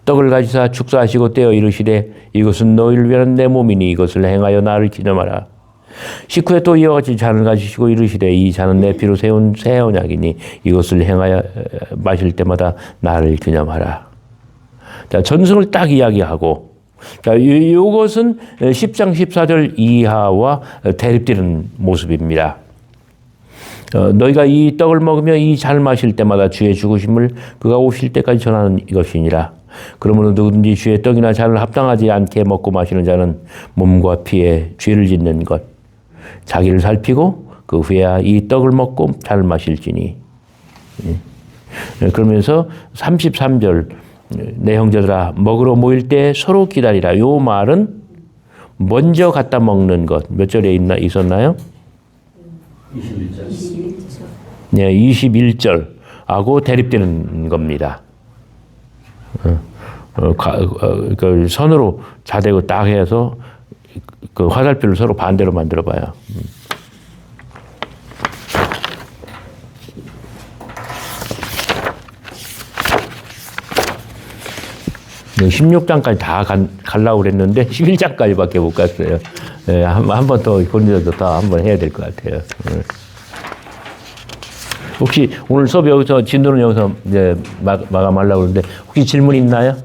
A: 떡을 가지사 축사하시고 떼어 이르시되 이것은 너희를 위한 내 몸이니 이것을 행하여 나를 기념하라. 식후에 또 이와 같이 잔을 가지시고 이르시되 이 잔은 내 피로 세운 새 언약이니 이것을 행하여 마실 때마다 나를 기념하라. 자, 전승을 딱 이야기하고 자, 이것은 10장 14절 이하와 대립되는 모습입니다. 너희가 이 떡을 먹으며 이 잔을 마실 때마다 주의 죽으심을 그가 오실 때까지 전하는 것이니라. 그러므로 누구든지 주의 떡이나 잔을 합당하지 않게 먹고 마시는 자는 몸과 피에 죄를 짓는 것 자기를 살피고 그 후에야 이 떡을 먹고 잔을 마실지니. 그러면서 33절 내 형제들아 먹으러 모일 때 서로 기다리라. 요 말은 먼저 갖다 먹는 것 몇 절에 있었나요?
C: 21절.
A: 네, 21절하고 대립되는 겁니다. 그 선으로 자대고 딱 해서 그 화살표를 서로 반대로 만들어 봐요. 16장까지 다 가려고 그랬는데 11장까지밖에 못 갔어요. 네, 한 번 더 본인들도 다 한 번 해야 될 것 같아요. 혹시 오늘 수업 여기서 진도는 여기서 이제 마감하려고 그러는데 혹시 질문 있나요?